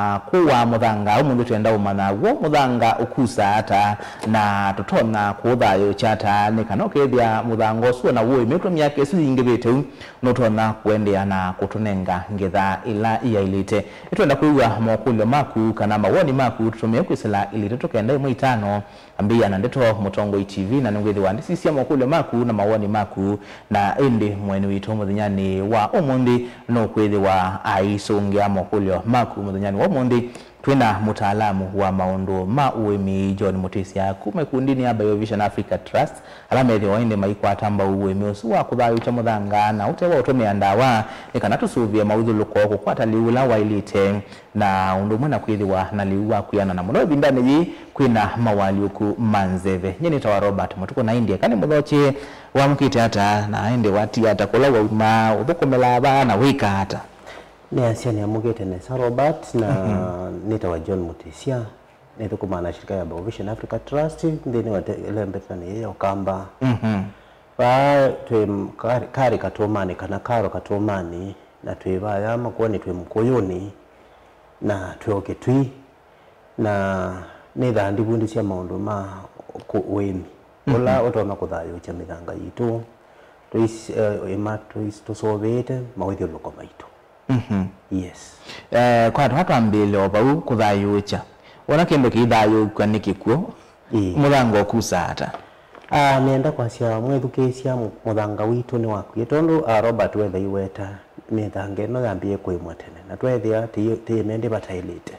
kuwa muthanga umundu twenda umana wo muthanga ukusa ata na tutona kuthayo chata ni kana ukethia muthango suo na wo imetwa myaka isu ingibete no tona kuendea na kutunenga ngetha ila iyailite itwenda kuiwa mokulo maku kana mawoni maku tutumie kwisila ilite tukenda imwe itano ambia na ndeto Mutongo TV na ngwethi wa ndisi mokulo maku na mawoni maku na ende mwene witu muthinyani wa umundi no kwethi wa aisongia mokulo maku muthinyani Mundi twina mutaalamu wa maundu ma uemi John Mutesia kuma kundini ya BioVision Africa Trust alamethi wainde maikwa tamba uemi usu wa kuthayo cha muthanga na utewa utumia ndawa nikana tusuvie maudhuluko kukwata liula wa ilite na undu mwana kwithiwa na liua kuyana na muno bindane yi kwina mawaliuku manzeve nyeni tawa Robert mutuko na India kani muthoche wa mukite hata na ende wati hata kula wa uma uthukumela bana wika hata ni asia ni amugete na Robert na nitawa John Mutesia nitukumana shirika ya BioVision Africa Trust ndini watembetana yeye okamba ba twe kari katomani kana karo katomani na tweba yama kuone twe mkoyoni na tweoke twi na nitha ndibundi cia maundu ma kuwemi ola otona kuthayo cha mithanga yitu twis tusovete mawithuluko maitu. Yes. Kwa watu ambele obau kuthayucha. Wona kendo kithayu kwanikikuo. Muthango kusa hata. Nenda kwa cia mwethukecia muthanga witu ni waku. Tondu Robert wetha iweta mithange no yambie kwimwa tene. Na twethia ti mende batailite.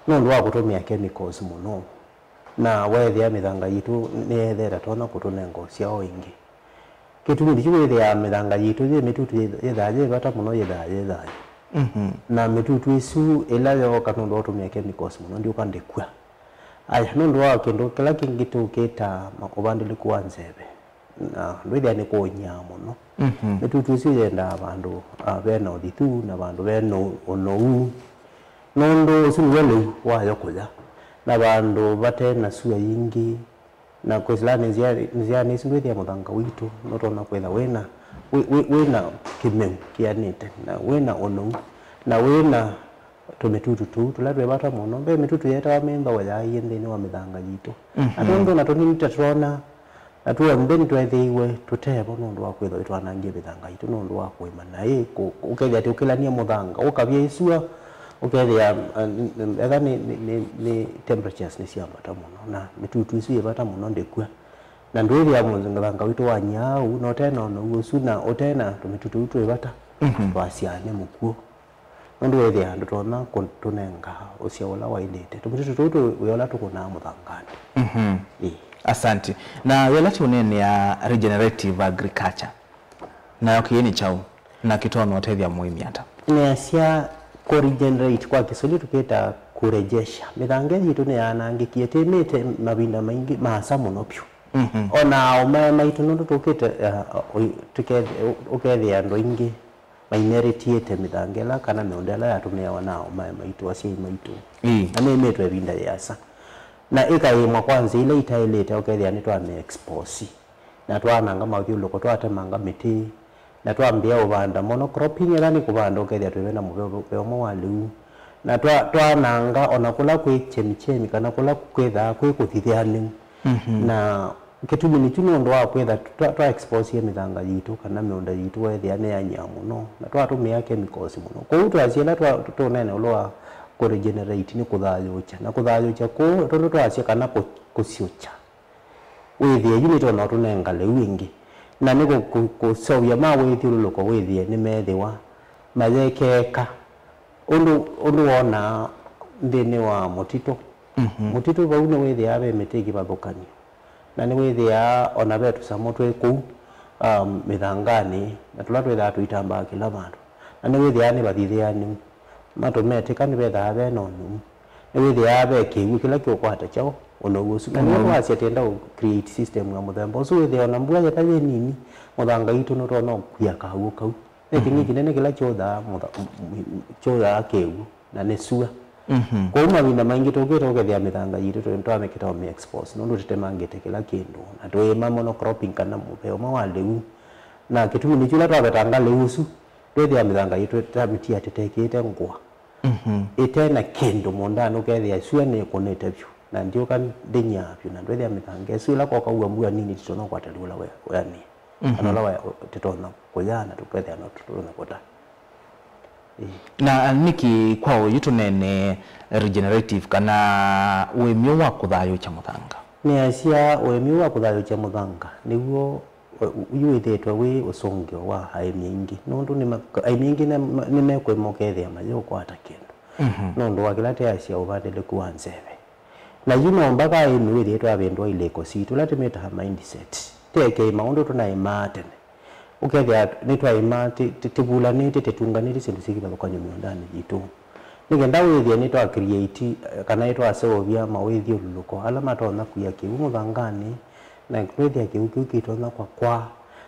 No ndo wakutumia chemicals muno. Na wethia mithanga yitu ni ethera tona kutunengo cia oingi. Kitu ndicho ya mithanga yitu ye mitutu yethaje bata muno yethaje. Na mitutu isu ela yo katondo otumia chemicals muno ndio kandekwa. Aya ndo wa kendo kila kingitu kita makobandile kuanzebe. Na ndwithia ni kunya muno. Mitutu isu yenda abandu bena odithu na abandu bena onou. Nondo usu wele wayo kuja. Na abandu bate na suya yingi na kwizilani nziani isindwethi ya muthanga witu notona kwetha wena kianite na wena ono na wena tumitutu tu tulatwe bata muno be mitutu yeta wa memba wa yai ndeni wa mithanga yitu atondo na toni nitatrona atuwa mbeni twethiwe tutebo nondu wa kwetha itwanangie mithanga yitu nondu wa kwima na ukethia ati ukilania muthanga ukabia isua ukethia ega ni temperatures ni cia bata muno na mitutu isu yebata muno ndekwa na ndwiri ya muthanga witu wa nyau no tena no usu na otena tumitutu witu yebata twasiane mukuo ndu wethia ndutona kuntunenga ucia wala wailite tumitutu witu yola tukuna muthangani. Asante na yelati unene ya regenerative agriculture na yokieni chao na kitono otethia muhimu hata ni asia regenerate kwa Kiswahili tuketa kurejesha mithanga yitu ni yanangikie temete mabinda maingi mahasa muno pyu ona oma maitu ndo tuketa ukethia ando ingi maineritiete mithangela kana meondela yatumia wana oma maitu asia maitu na memetwe binda yasa na ikaimwa kwanza ile itailete ukethia ni twa expose na twananga mavyuluko twatemanga miti na twambia ubanda monocropping era ni kubanda ukethia twena mubeo wa liu na twananga ona kula kwi chemichemi kana kula kwetha kwi kuthithiani na kitumi ni tuno ndo wa kwetha twa expose ye mithanga yitu kana meonda yitu wethia ne ya nyamuno na twatumia chemicals muno kwa hiyo twaciela tunene ulwa ku regenerate ni kuthayucha na kuthayucha ko tondo twacia kana kuciocha wethia yini tona tunenga liu ingi na niko kusawia mawe thuluko wethie ni methiwa mathekeka undu wona ndini wa mutito mutito baune wethia abe mitegi bathukani na ni wethia ona betu samotwe ku mithangani na tulatwetha tuitamba kila bandu na ni wethia ni bathithiani matomete kani betha abe nonu ni wethia abe kiwu kila kyokwata chao onogusu na ni wasi atenda create system ya muthemba usu wethia ona mbua yataje nini muthanga yitu no tona kuya kahu kau ekingi kinene kila choda kewu na nesua kwa mabinda maingi tokera ukethia mithanga yitu twamekita me expose no tutemangite kila kindu na twema monocropping kana mupeo mawaleu na kitumi ni chula twabetanga leusu twethia mithanga yitu tamitia tetekete ngwa itena kendo mondano ukethia sua ni konete byo na ndio kan dinya byo na ndwethia mithange sula kwa kwa mbua nini titona kwa taliula we yani anala titona kuyana tukethia no tutona kota na niki kwao yutunene regenerative kana wemio wa kuthayo cha muthanga ni asia wemio wa kuthayo cha muthanga niguo uyuithetwe wi usongio wa aimingi nondu ni aimingi ni mekwimokethia mayo kwata kindu nondu wakilate asia ubadile kuanzebe na yuno mpaka aimi withetwe abendwa ileko situ latimeta mindset teke maundu tunaimate ukethia nitwa imate titubulanite tetunganite sindu sikiba kwa nyumondani jitu nigenda withia nitwa create kana itwa asovia mawithio luluko alama tona kuya kiu muthangani na kwethia kiu kitona kwa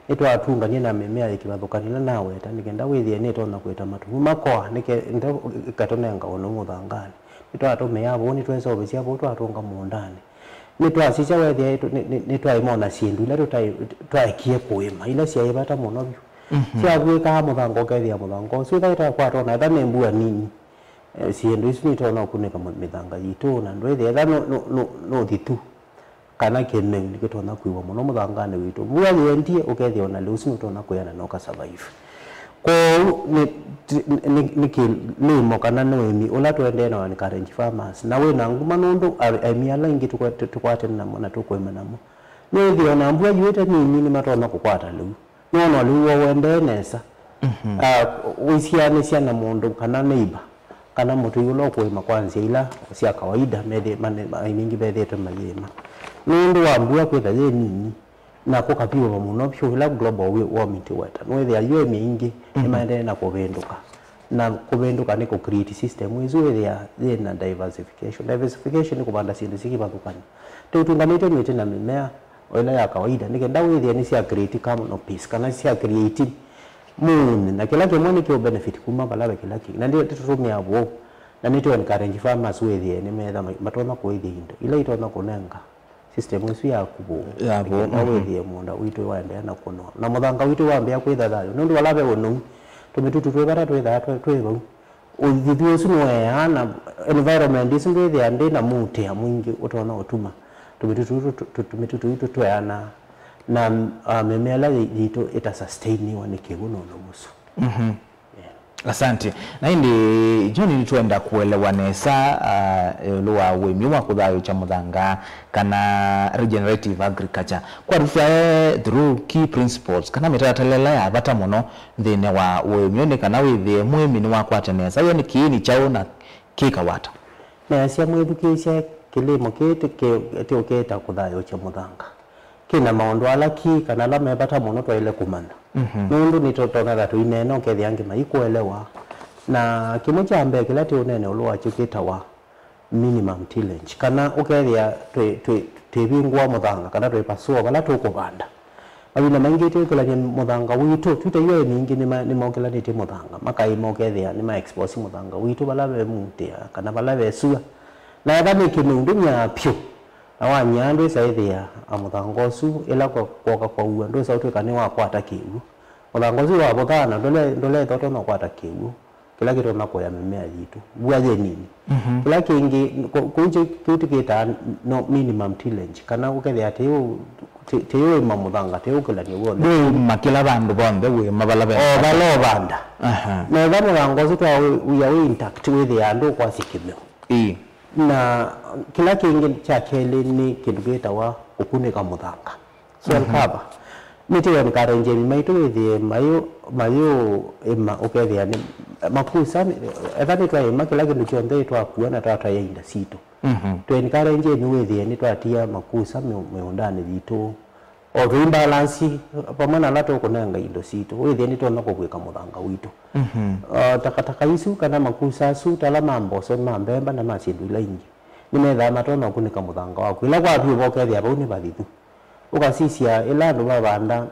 nitwa atungania na mimea ikibathukanira nawe ta nigenda withia nitona kweta matumu makwa nike ndo katonenga ono muthangani nitwa atume abo nitwa sobecia abo twatunga mundani nitwa sicha wethia nitwa imona sindu ila twaekie kuima ila cia ibata muno byo cia gwika muthango kethia muthango cio thaita kwa tona tha nembua nini sindu ici nitona kunika mithanga yitu na ndwethia tha no thitu kana kene nikitona kuiwa muno muthangane witu bua yendie ukethia ona lusi nitona kuyana no ka survive ko ni mokana no emi ola twende na ni current farmers na we na nguma nundu emiala ingi tukwate na mona tukwema namo no thio na mbua yuete ni matona kukwata lu no lu wende nesa usiane siana mundu kana neighbor kana mutu yulo kwema kwanza ila sia kawaida mede mingi bethe mayema nundu wa mbua kwetha nini na kukapiwa muno byo ila global warming weta no thia yo mingi imaende na kubenduka ni ku create system izo thia na diversification ni kubanda sindu sikibathukana tutunganite mite na mimea oila ya kawaida nikenda withia ni sia create kama no peace kana sia create moon na kila kimwe ni kio benefit kuma balawe kila kingi na ndio tutumia abo na nitwa encourage farmers withia ni metha matona kuithia indo ila itona kunenga system isu ya kubu na withia munda witu waende na kuno na muthanga witu wambia kwitha thayo nundu walabe onu tumitutu twebara twetha twebo uthithio usu noya na environment isu withia ndi na muti mwingi utona utuma tumitutu witu twena na memela yitu ita sustain wa nikiguno no musu asante na indi John nitwenda kuelewa nesa luwa wemi wa kuthayo cha muthanga kana regenerative agriculture kwa rufa through key principles kana mitatalela ya bata muno thine wa wemi ni kana withie mwemi ni wa kwata nesa yo ni kiini chao na kikawata na cia mwithukisha kilimo kete oketa kuthayo cha muthanga kina maundu alaki kana la mebata muno twaile kumana nundu nitotona tuineno kethia ngi maikuelewa na kimo cha mbeke lati unene ulwa chikita wa minimum tillage kana ukethia twibingwa muthanga kana twipasua bala tukubanda abina maingi tukulanye muthanga witu twitaiwe mingi ni mokelanite muthanga makai mokethia ni ma expose muthanga witu bala be mutia kana bala be sua na thani kinundu nya pyo na wanyandu saithia amuthangosu ila kwa uwa ndo sauti kani wa kwata kiu muthangosu wa bothana ndole toto no kwata kiu kila kitu na koya mimea yitu buaje nini kila kingi kunje kitu kita no minimum tillage kana ukethia teo mamuthanga teo kila ni wona makila bandu bonde we mabala be balo banda na thamo muthangosu twa uya intact with ya ndo kwa sikimeo na kila kingi cha kele ni kindu wa ukunika muthanga soil cover miti ya mkarenje maitu withie mayo ema ukethia ni makusa ethani twa ema kila kindu kionde twa kuona twa yainda situ twa encourage ni withie ni twatia makusa meundani bitu o imbalance pamana lato kunanga indo situ withie ni twa kwika muthanga witu takataka isu kana makusa su tala mambo so mambemba na masindu ila ingi nimetha matona kunika muthanga waku ila kwa pio bokethia bau ni bathitu ukasisia ila ndo mabanda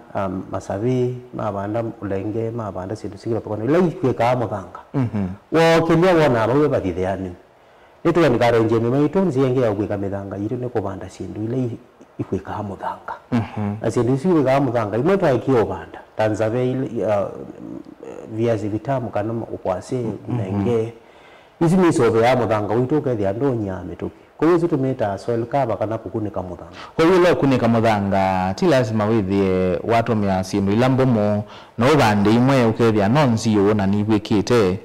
masavi mabanda ulenge mabanda sindu sikira pakona ila ikweka muthanga wo kilia wona bau bathiani nitwe nikarenje maitu nzienge ya gwika mithanga yitu ni kubanda sindu ila ikweka muthanga na sindu sikira muthanga imwe twa ikio banda tanzave viazi vitamu kana ukwase nenge isi ni sobe ya muthanga witu ukethia ndo nyame tuki kwa hiyo tumeta soil cover kana kukunika muthanga kwa hiyo leo kunika muthanga ti lazima withie watu mya sindu ilambomo no bande imwe ukethia nonzi yo na nibwikite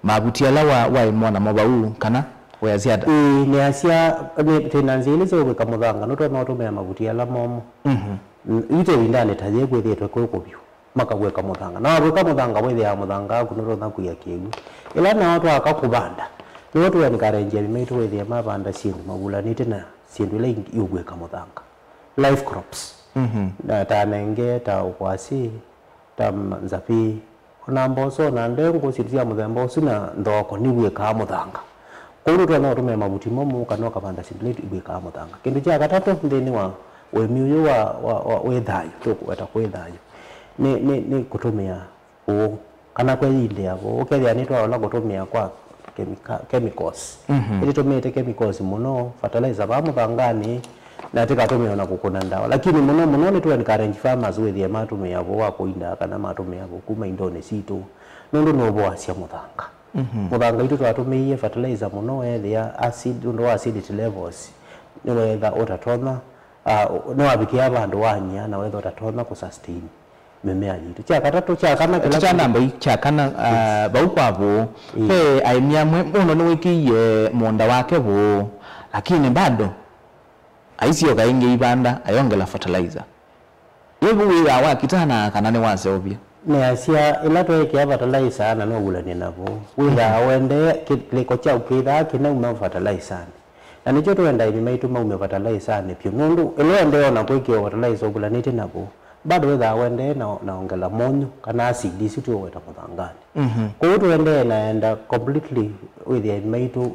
mabuti ala wa imona mabau kana we ziada ni asia ni tenanzile zo gwika muthanga no to tumea mabuti ala momo ite windane taje gwithitwe kuko biu makagweka muthanga na wagweka muthanga withia muthanga kuno na kuya kigu ila na watu akakubanda ni watu wanikarenje bimetu withia mabanda sindu magulanite na sindu ile yugweka muthanga life crops na tanenge ta ukwasi ta nzapi ona mboso na ndengo sitia muthemba usina ndoko ni gweka muthanga kuno twa no tume mabuti momo kana kabanda sindu ile gweka muthanga kindu cha gatatu ndini wa wemiuyo wa wethayo tukweta kwethayo ni kutumia kana kweyinde yabo ukethia ni twala kutumia kwa chemicals ili tumete chemicals muno fertilizer ba muthangani na tikatumia na kukuna ndawa lakini muno ni tu encourage farmers wethia matumia yabo wa kuinda kana matumia yabo kuma indone situ nundu no bwasia muthanga muthanga itu twatumie fertilizer muno wethia acid ndo acidity levels ni wetha utatona no abikia bandu wanya na wetha utatona ku sustain memea yitu cha katatu cha kana kila cha namba cha kana bau kwavo he aimia muno ni wikiye monda wake bo lakini bado aisio kainge ibanda ayongela fertilizer yebu wira wa kitana kana ni wase obia ne asia ila to yake fertilizer na no gulani nabo wira wende kliko cha ukida kina uma fertilizer na nicho to wenda imeitu ma fertilizer ne pyo nundu ile ndio na kwikio fertilizer gulani nabo bado wetha wende na ongela monyo kana acid situ weta muthangani kwa hiyo tuende naenda completely with the maitu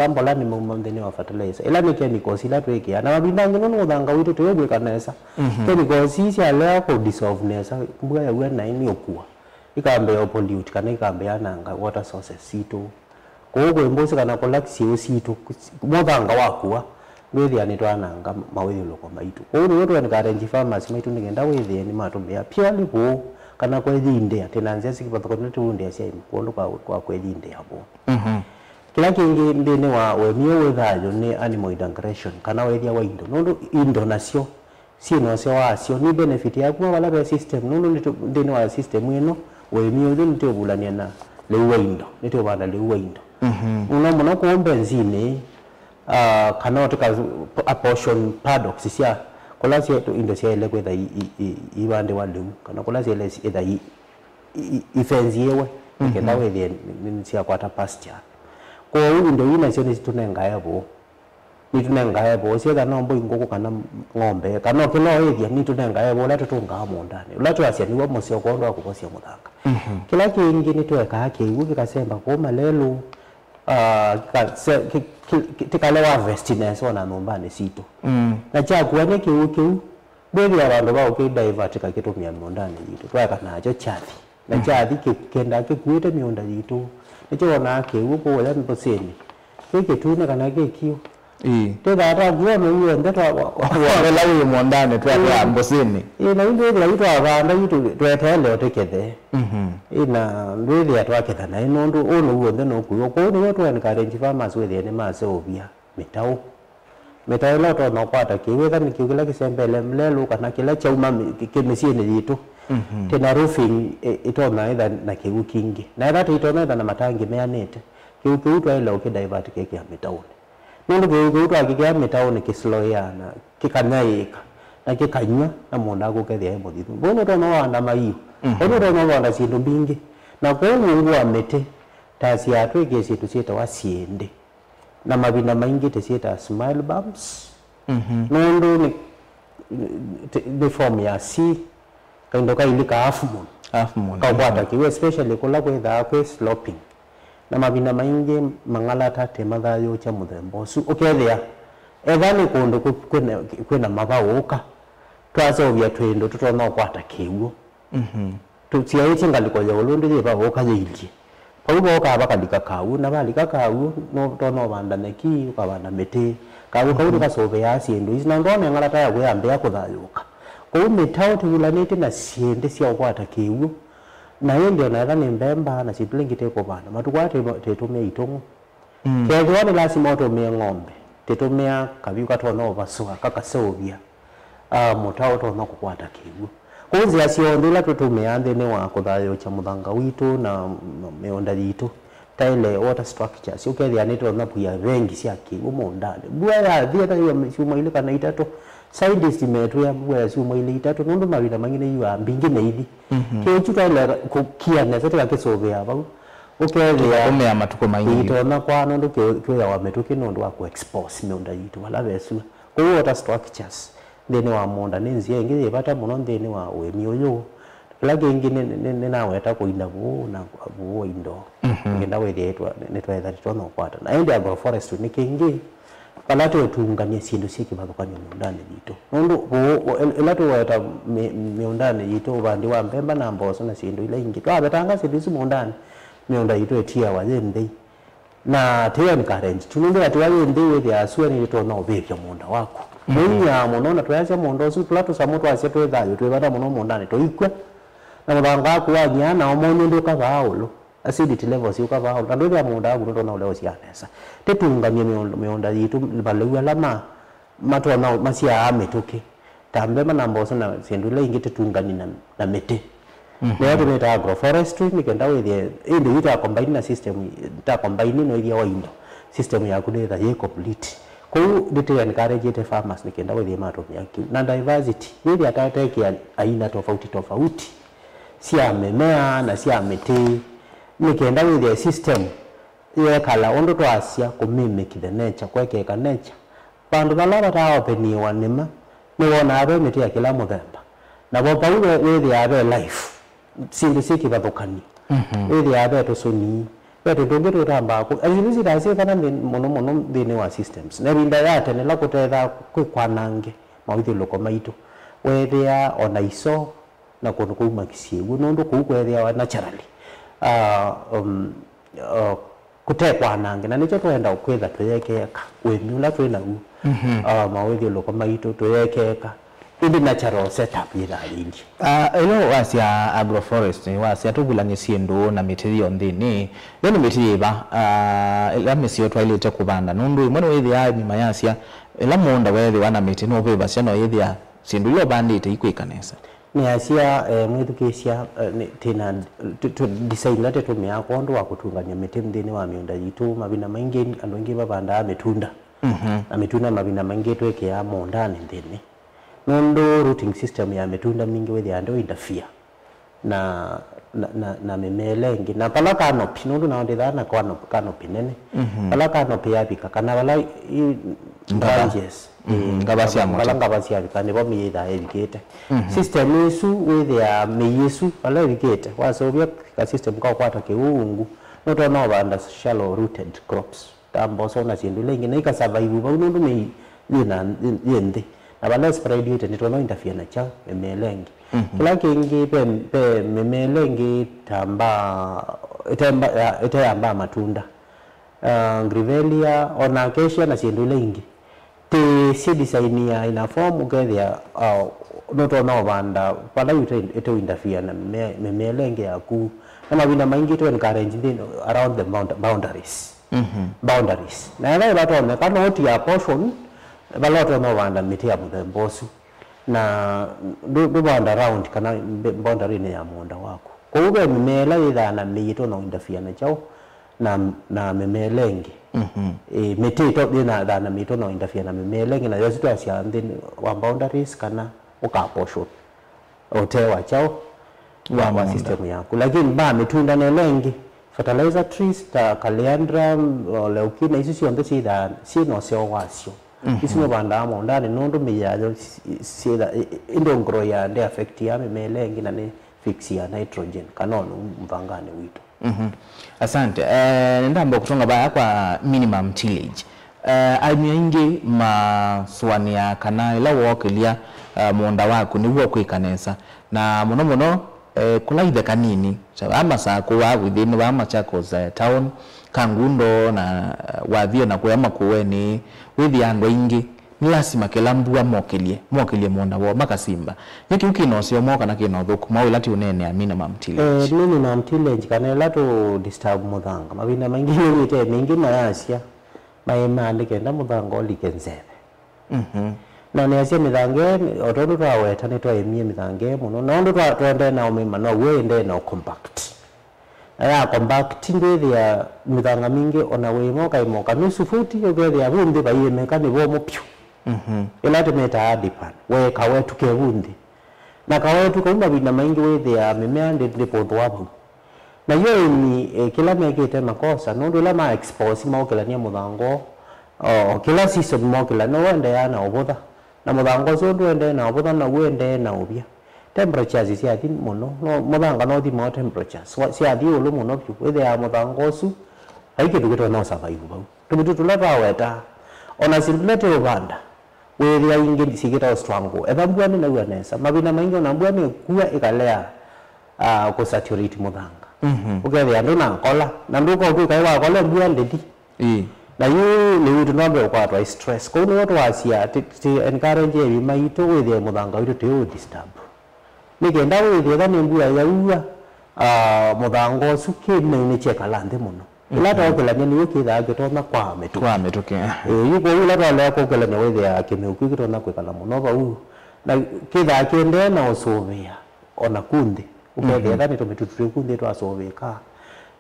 mbola ni mumandeni wa fertilizer ila ni chemicals ila tweke na mabinda ngono muthanga witu tuyegwe kanesa chemicals isi ala ko dissolve nesa mbuga ya wena ini okua ikambe yo pollute kana ikambe ananga water sources situ kwa hiyo mbosi kana collapse situ muthanga wakua wethia ni twananga mawithio loko maitu kwa hiyo watu wanikarenji farmers maitu nigenda wethia ni matumia purely bo kana kwethinde atenanzia sikipatho kwa tunde asia imkondo kwa kwethinde hapo kila kingi ndene wa wemio wethayo ni animal integration kana wethia wa indo nacio sino sio wasio ni benefit ya kwa wala be system nundu ndene wa system ino wemio ndi tobulania na lewa indo nitobana lewa indo unaona ko benzine kana otika a portion paddock sisia kolasi yetu indo sia ile kwetha ibande walimu kana kolasi ile either ifenzi yewe ikenda wethie sia kwata pasture kwa hiyo indo ina sio tunenga yabo ni tunenga yabo sia kana mbo ingoko kana ng'ombe kana kilo wethia ni tunenga yabo la tutunga mo ndani la tuasia ni wamo sio kondo akukosia muthanga kila kingi ni tuweka haki uki kasemba kwa malelo tikale wa vestiness wana nombane situ na cha kuane kiu bwe ya bandu ba divert ka kitumia mondane yitu twaka nacho chathi na chathi kenda kikuite mionda yitu nicho na kiu ko wala mboseni kike tuna kana kiu tega guono hiyo ndeto wala hiyo mondane twaka mboseni na ndio ile yitu abanda yitu twetele otekethe ina ndwili atwaketha na inondu ono guothe no kuyo ko ni watu encourage farmers wethia ni masovia metao la to no kwata kiwetha ni kiugila kisembele mlelu kana kila chauma kimisieni yitu tena roofing itona either na kiu kingi na that itona either na matangi meanete kiu twa ile ukidivert keke ya metao nundu kiu twa kike metao ni kisloyana kikanyaika na kikanywa na munda gukethia emothitu bono to no anda maiyo ono to no wanda sindu bingi na kwa Mungu amete tasi atu igesi tusieta wasiende na mabina maingi tusieta smile bumps nundu ni form ya C kaindo kailika half moon kwa bwata kiwe especially kula kwetha kwe sloping na mabina maingi mangala tate mathayo cha muthembo su ukethia ethani kundu kwena mabauka twasovia twendo tutona kwata kiwo tutia iti ngaliko ya ulundi jipa woka yingi paubo woka abakandika kawu na balika kawu no tono banda neki ukabanda mete kawu kawu kasove ya siendo isina ndone ngalata ya ambe yakuthayuka ko metao tulanete na siende sia kwata kiwu na ndio na ni mbemba na siblingi teko bana matukwa tetumia itongo kethwa ni lazima utumie ng'ombe tetumia kabiuka tono baswa kakasovia mutao tono kukwata kiwu kuzi asiondela tutumia ndene wa kuthayo cha muthanga witu na meonda yitu taile water structures ukethia nito na puya vengi cia kiwu mondane bua ya thieta yo mishuma ile kana itatu scientist metu ya bua ciuma ile itatu nundu mawina mangine yu ambingi neithi kichu taile kukia na zote kakisovia bau ukethia kumea matuko maingi itona kwa nundu kyo ya wametuki nundu wa ku expose meonda yitu wala besu ku water structures ndene wa monda ninzi yengi yebata muno ndene wa wemi uyu lagi ingi ni nawe eta kuinda bu na bu indo ngenda we etwa netwa that tono kwata na ende agroforestry ni kingi palato tunganye sindu siki bathukanye mundane yito nundu elato weta meundane yito bandi wa mbemba na mboso na sindu ile ingi twabetanga sindu mundane meunda yito etia wa yende na teya ni karenji tunundu ati wale ndewe ya aswe ni to no bebya munda wako munya muno na twaje mundo su plato sa mutu ase twethayo twebata muno mundane to ikwe na mudanga ku wanya na omonyo nduka baolo acidity levels yuka baolo tandu ya munda agu ndo na ule osianesa tetunganye meunda yitu balewa lama matwa na masia ametuke tambe manamboso na sendule ingi tetunganye na mete leo tuneta agroforestry nikenda wethie indi ita combine na system ta combine no iria waindo system ya kunetha ye complete ko detail encourage farmers nikenda wethie mato yaki na diversity ili atateke aina tofauti sia memea na sia mete nikenda wethie system ye kala ondo twasia ku mimic the nature kwekeka nature bandu balaba ta open wanema ni wona abe mete ya kila muthemba na bo paulo wethie abe life sindu siki bathukani ili abe to soni beto ndongeto tamba ko azizi dase kana mono thini wa systems na rinda yate ne lakutetha kwikwanange mawithio loko maitu wethia ona iso na kundu kuma kisiegu nundu ku kwethia wa naturally kutekwanange na nicho twenda kwetha twekeka wemula twina u mawithio loko maitu twekeka indi natural setup ila ingi elo wasia agroforestry wasia tugulanye siendo na material ndini then material ba ela mesio twalete kubanda nundu imwe wethi ya mimayasia ela monda wethi wana meti no beba siano yethi ya siendo yo bandite ikwikanesa ni asia mwithukesia tina to design late to mea kondo wa kutunganya meti ndini wa miunda yitu mabina maingi andu ingi babanda ametunda ametunda mabina maingi tweke ya mondani ndini nondo routing system ya metunda mingi wethi ando interfere na memelengi na pala canopy nondo na ndetha na canopy nene pala canopy yapika kana wala branches ngabasi yapika nebo miitha ebikete system isu wethi ya meyesu pala ebikete wasobia ka system ka kwata kiungu noto no banda shallow rooted crops tambo na sindu lengi na ika survive ba nondo me yende na bala spread yote nitwa no interfere na cha memelengi kila kingi pe memelengi itamba matunda Grevillea ona acacia na sindule ingi te si design ya ina form ukethia noto no banda pala ite interfere na memelengi yaku na mabina maingi to encourage around the boundaries boundaries na ina bato me kana oti ya portion baloto no banda mitia mbosu na do banda round kana boundary ne ya monda wako ko ube memela ida na mito no interfere na chao na memelengi mitito dina na mito no interfere na memelengi na yote asia ndini wa boundaries kana ukaposho otewa chao wa system yako lakini ba mitunda ne lengi fertilizer trees ta calandrium leukina isi sio ndo sida sino sio wasio isi no banda amo ndani nondo miyajo sida indongro ya nde affect ya memelengi na ne fix ya nitrogen kanono mvangane wito asante ndambo kutonga baya kwa minimum tillage alimi ingi maswania kana ila wokelia monda wako ni wo kwikanesa na muno kulaithe kanini ama sako wa within wa Machakos town kangundo na wathio na kuyama kuweni withi andu ingi ni lazima kila mbua mokelie monda wo makasimba yeki ukino sio moka na kino thuku mawe lati unene amina mamtile mimi na mtile kana lato disturb muthanga mabina mangine wite mingi mayasia maema ndikenda muthanga olikenzebe na ne asia mithange otondo twaweta ni twaimie mithange muno na ndo twende na umema no wende na compact ya compact ndithia mithanga mingi ona wimo kaimoka nusu futi yothia bundi baime kani bo mupyu ila tumeta adipan we kawetu ke bundi na kawetu kwa mabina maingi withia mimea ndipo wabu na yo ni kila mekete makosa ndo la ma expose maokela ni muthango kila season maokela no wende yana obotha na muthango so ndwende na obotha na wende na obia temperatures cia thi muno no muthanga no thi mo temperatures cia thi ulu muno pyu withia muthango su aike tukito no survive bau tumitu tulava weta ona simplete ubanda withia ingi sigita strong ethambua ni na uanesa mabina maingi na mbua ni kuwa ikalea ko saturate muthanga ukethia ndo na kola na nduko ukai wa kola mbua nditi na yu ni witu nombe ukwatwa stress ko ni watu wasia ti encourage ebi maito withia muthanga witu tu disturb nikenda withia thani mbua ya uwa muthango suke ni cheka lande muno ila tokela ni ukitha gitona kwa metuke yuko ila tole ko kela ni withia kimeuku gitona kwikala muno ba u na kitha kende na osovia ona kundi ukethia thani tumituturi kundi twasoveka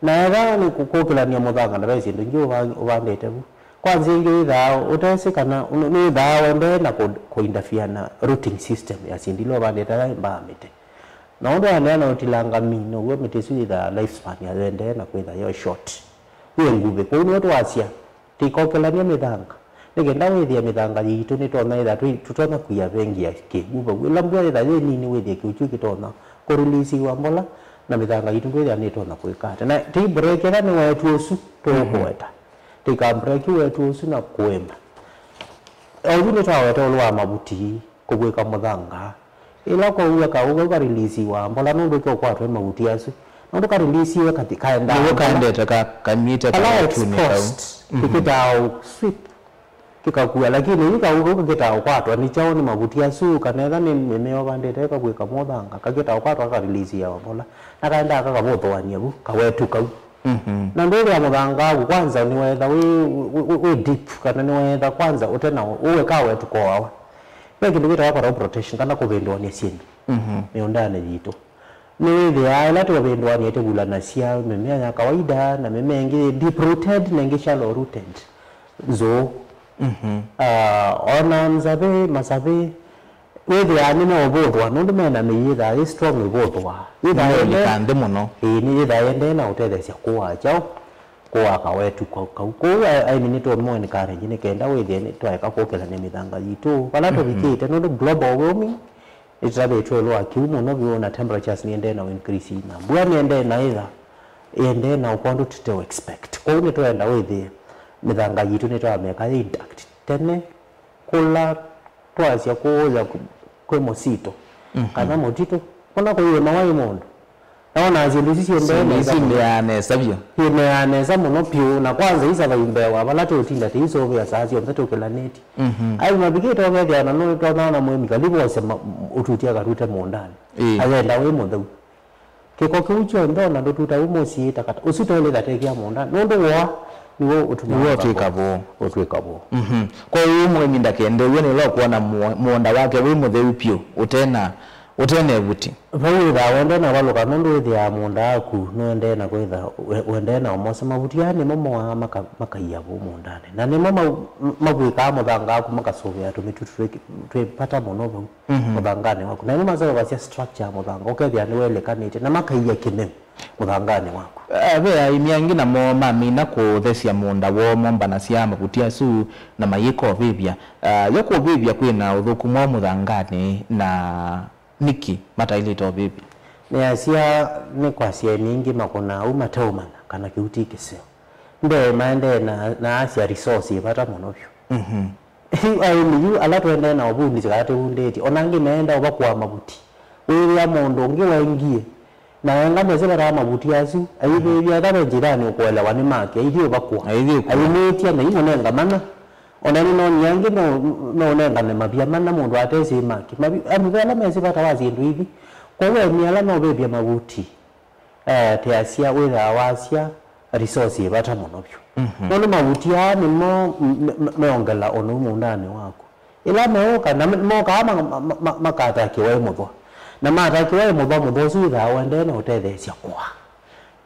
na ega ni kukokela ni muthanga na besi ndio ubandete bu kwanza ingi witha utesekana ni witha wende na ko interfere na routing system ya sindilo bandete ba mite na ndo ana utilanga mino we mitesu witha lifespan ya wende na kwitha yo short we ngube ko ni watu wasia tikokela ni mithanga nigenda withia mithanga yitu ni tona itha tutona kuya vengi ya kiguba wila mbwa itha nini withia kiuchu kitona ko release wa mbola na mithanga yitu kwithia ni tona kwikata na ti break era ni wetu usu tokweta tika break wetu usu na kwemba au ni twaweta ulwa mabuti kubweka muthanga ila ko uya ka uga release wa mbola ndo ko kwatwe mabuti asu ndo ka release we katika enda kaendeta kamita kwa tuni kikitao sweep kikakuwa lakini uga kitao kwatwa ni chao ni mabuti asu kanetha ni mimeo bandete ka gwika muthanga kakitao kwatwa ka release ya mbola na kaenda kakabothwania bu kawetu kau na ndo ya muthanga kwanza ni wetha we deep kana ni wetha kwanza utena uwe kawetu kwa Peki ndio kwa protection kana kubendwa ni sindi. Miondane jitu. Ni vya ila tu kubendwa ni tebula na sia mimea ya kawaida na mimea ingine deep rooted na ingine shallow rooted. Zo. Ona mzabe masabe wewe anime obodwa ndo mena meyida is strong obodwa. Ida yende muno. Ni ida yende na utethesia kwa chao. Kwa kawetu kwa ai minito mo ni kare jine kenda wewe ni twaeka kokela ni mithanga yitu kana to bikite no global warming itabe twelo akiumo no biona temperatures ni ende na increase na bwa ni ende na ida ende na ukondo to expect kwa ni twenda wewe mithanga yitu ni twameka intact tene kula twasia kuoza kwa mosito kana motito kuna kwa hiyo mawai mondo naona azilisi ende sabio imeaneza muno pio na kwanza isa baimbewa balate utinda tizo vya sasa mtoto kelaneti ai mabigito wabya na no twana mwemi kalibu wasema ututia karute mondani agenda we muthu kiko kiucho ndona ndo tuta umosi takata usitole datekia mondani ndo wa niwo utumwa otwekabo kwa hiyo mwemi ndakende wene lo kuona muonda wake we muthu pio utene buti vawe da wende na baloka ndo ya munda aku no ende na kwetha wende na omosa mabuti yani momo wa makaiya bo mundane na ne mama magwika muthanga aku makasovya tumitutu twepata monobo muthangane wako na mama zao basia structure muthanga okethia ni welekanite na makaiya kine muthangane wako ave imiangi na mo mami na kuthesia munda wo momba na cia mabuti asu na mayiko bibia yoko bibia kwina uthuku mo muthangane na niki matailito bibi ni asia ni kwa sia mingi makona umataumana kana kiuti kiseo nde maende na asia resource bata monobyo ai ni ala twende na obundi zikate undeti onangi meenda obakwa mabuti wewe ya mondo ngi waingie na yanga mezela ra mabuti asu ayibe bya daba jirani ukwela wani make ayibe obakwa ayimetia na yinga nenga mana ona no nyangi no nengane mabia mana mundu atesi maki amuvela mezi bata wazindu hivi kwa hiyo miala no bebia mabuti te asia witha wasia resource bata muno byo no mabuti ya ni mo meongela ono mundane wako ila meoka na moka ama makata kiwe mudho na mata kiwe mudho suitha wende no tethesia kwa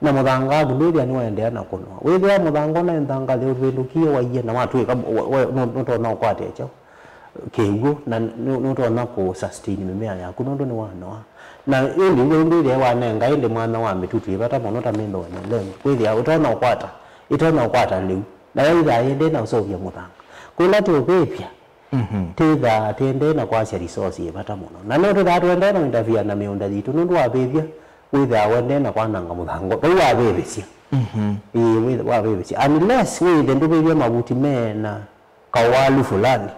na muthanga nduria ni wende na kuno withia muthango na nthanga le urwendukie waiye na watu no to na kwate cho kiugo na no to na ku sustain mimea yaku no ndo ni wana na ndi nduria wanenga inde mwana wa mitutu ibata mono ta mendo ne le withia utona kwata liu na withia inde na usovia muthanga kula tu pepia titha tende na kwa resource ibata mono na no to that wende no interview na miunda jitu no ndo abebia witha wende na kwananga muthango kai wa bebesia wa bebesia unless we the ndubebia mabuti mena kawalu fulani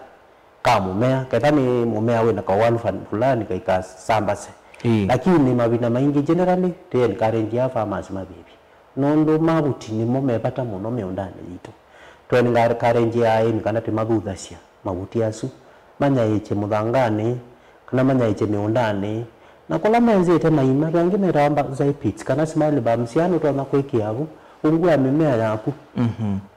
kama mumea kadhani mumea we na kawalu fulani kaika sambase lakini mabina maingi generally te encourage ya farmers mabibi nondo mabuti ni mumepata muno meundane yitu to encourage ya in kana te maguthacia mabuti asu manya yeche muthangane kana manya yeche meundane na kola menzete maima rangi meramba za pits kana smile bamsiano to na kwekiago ungu ya mimea yaku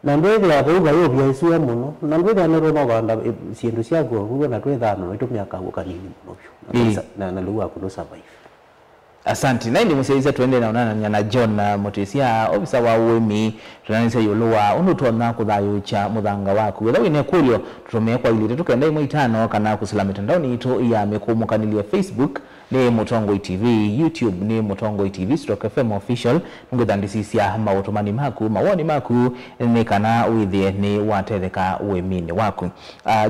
na ndwethe ya bauga yo bya isu ya muno na ndwethe ya nero baganda sindu cia go ruwe na twethano itu myaka go kanini muno byo na luwa kuno survive. Asante na ndi musaiza twende na onana na John Mutesia ofisa wa UMI tunanisa yuluwa unutona kuthayo cha muthanga waku wetha wine kulyo tutumie kwa ile tukenda imwe itano kana kusila mitandaoni ito ya mekumukanili Facebook ni Mutongoi TV, YouTube ni Mutongoi TV /FM official nguthandisisia mautomani maku mawoni maku ni kana withie ni watetheka wemine waku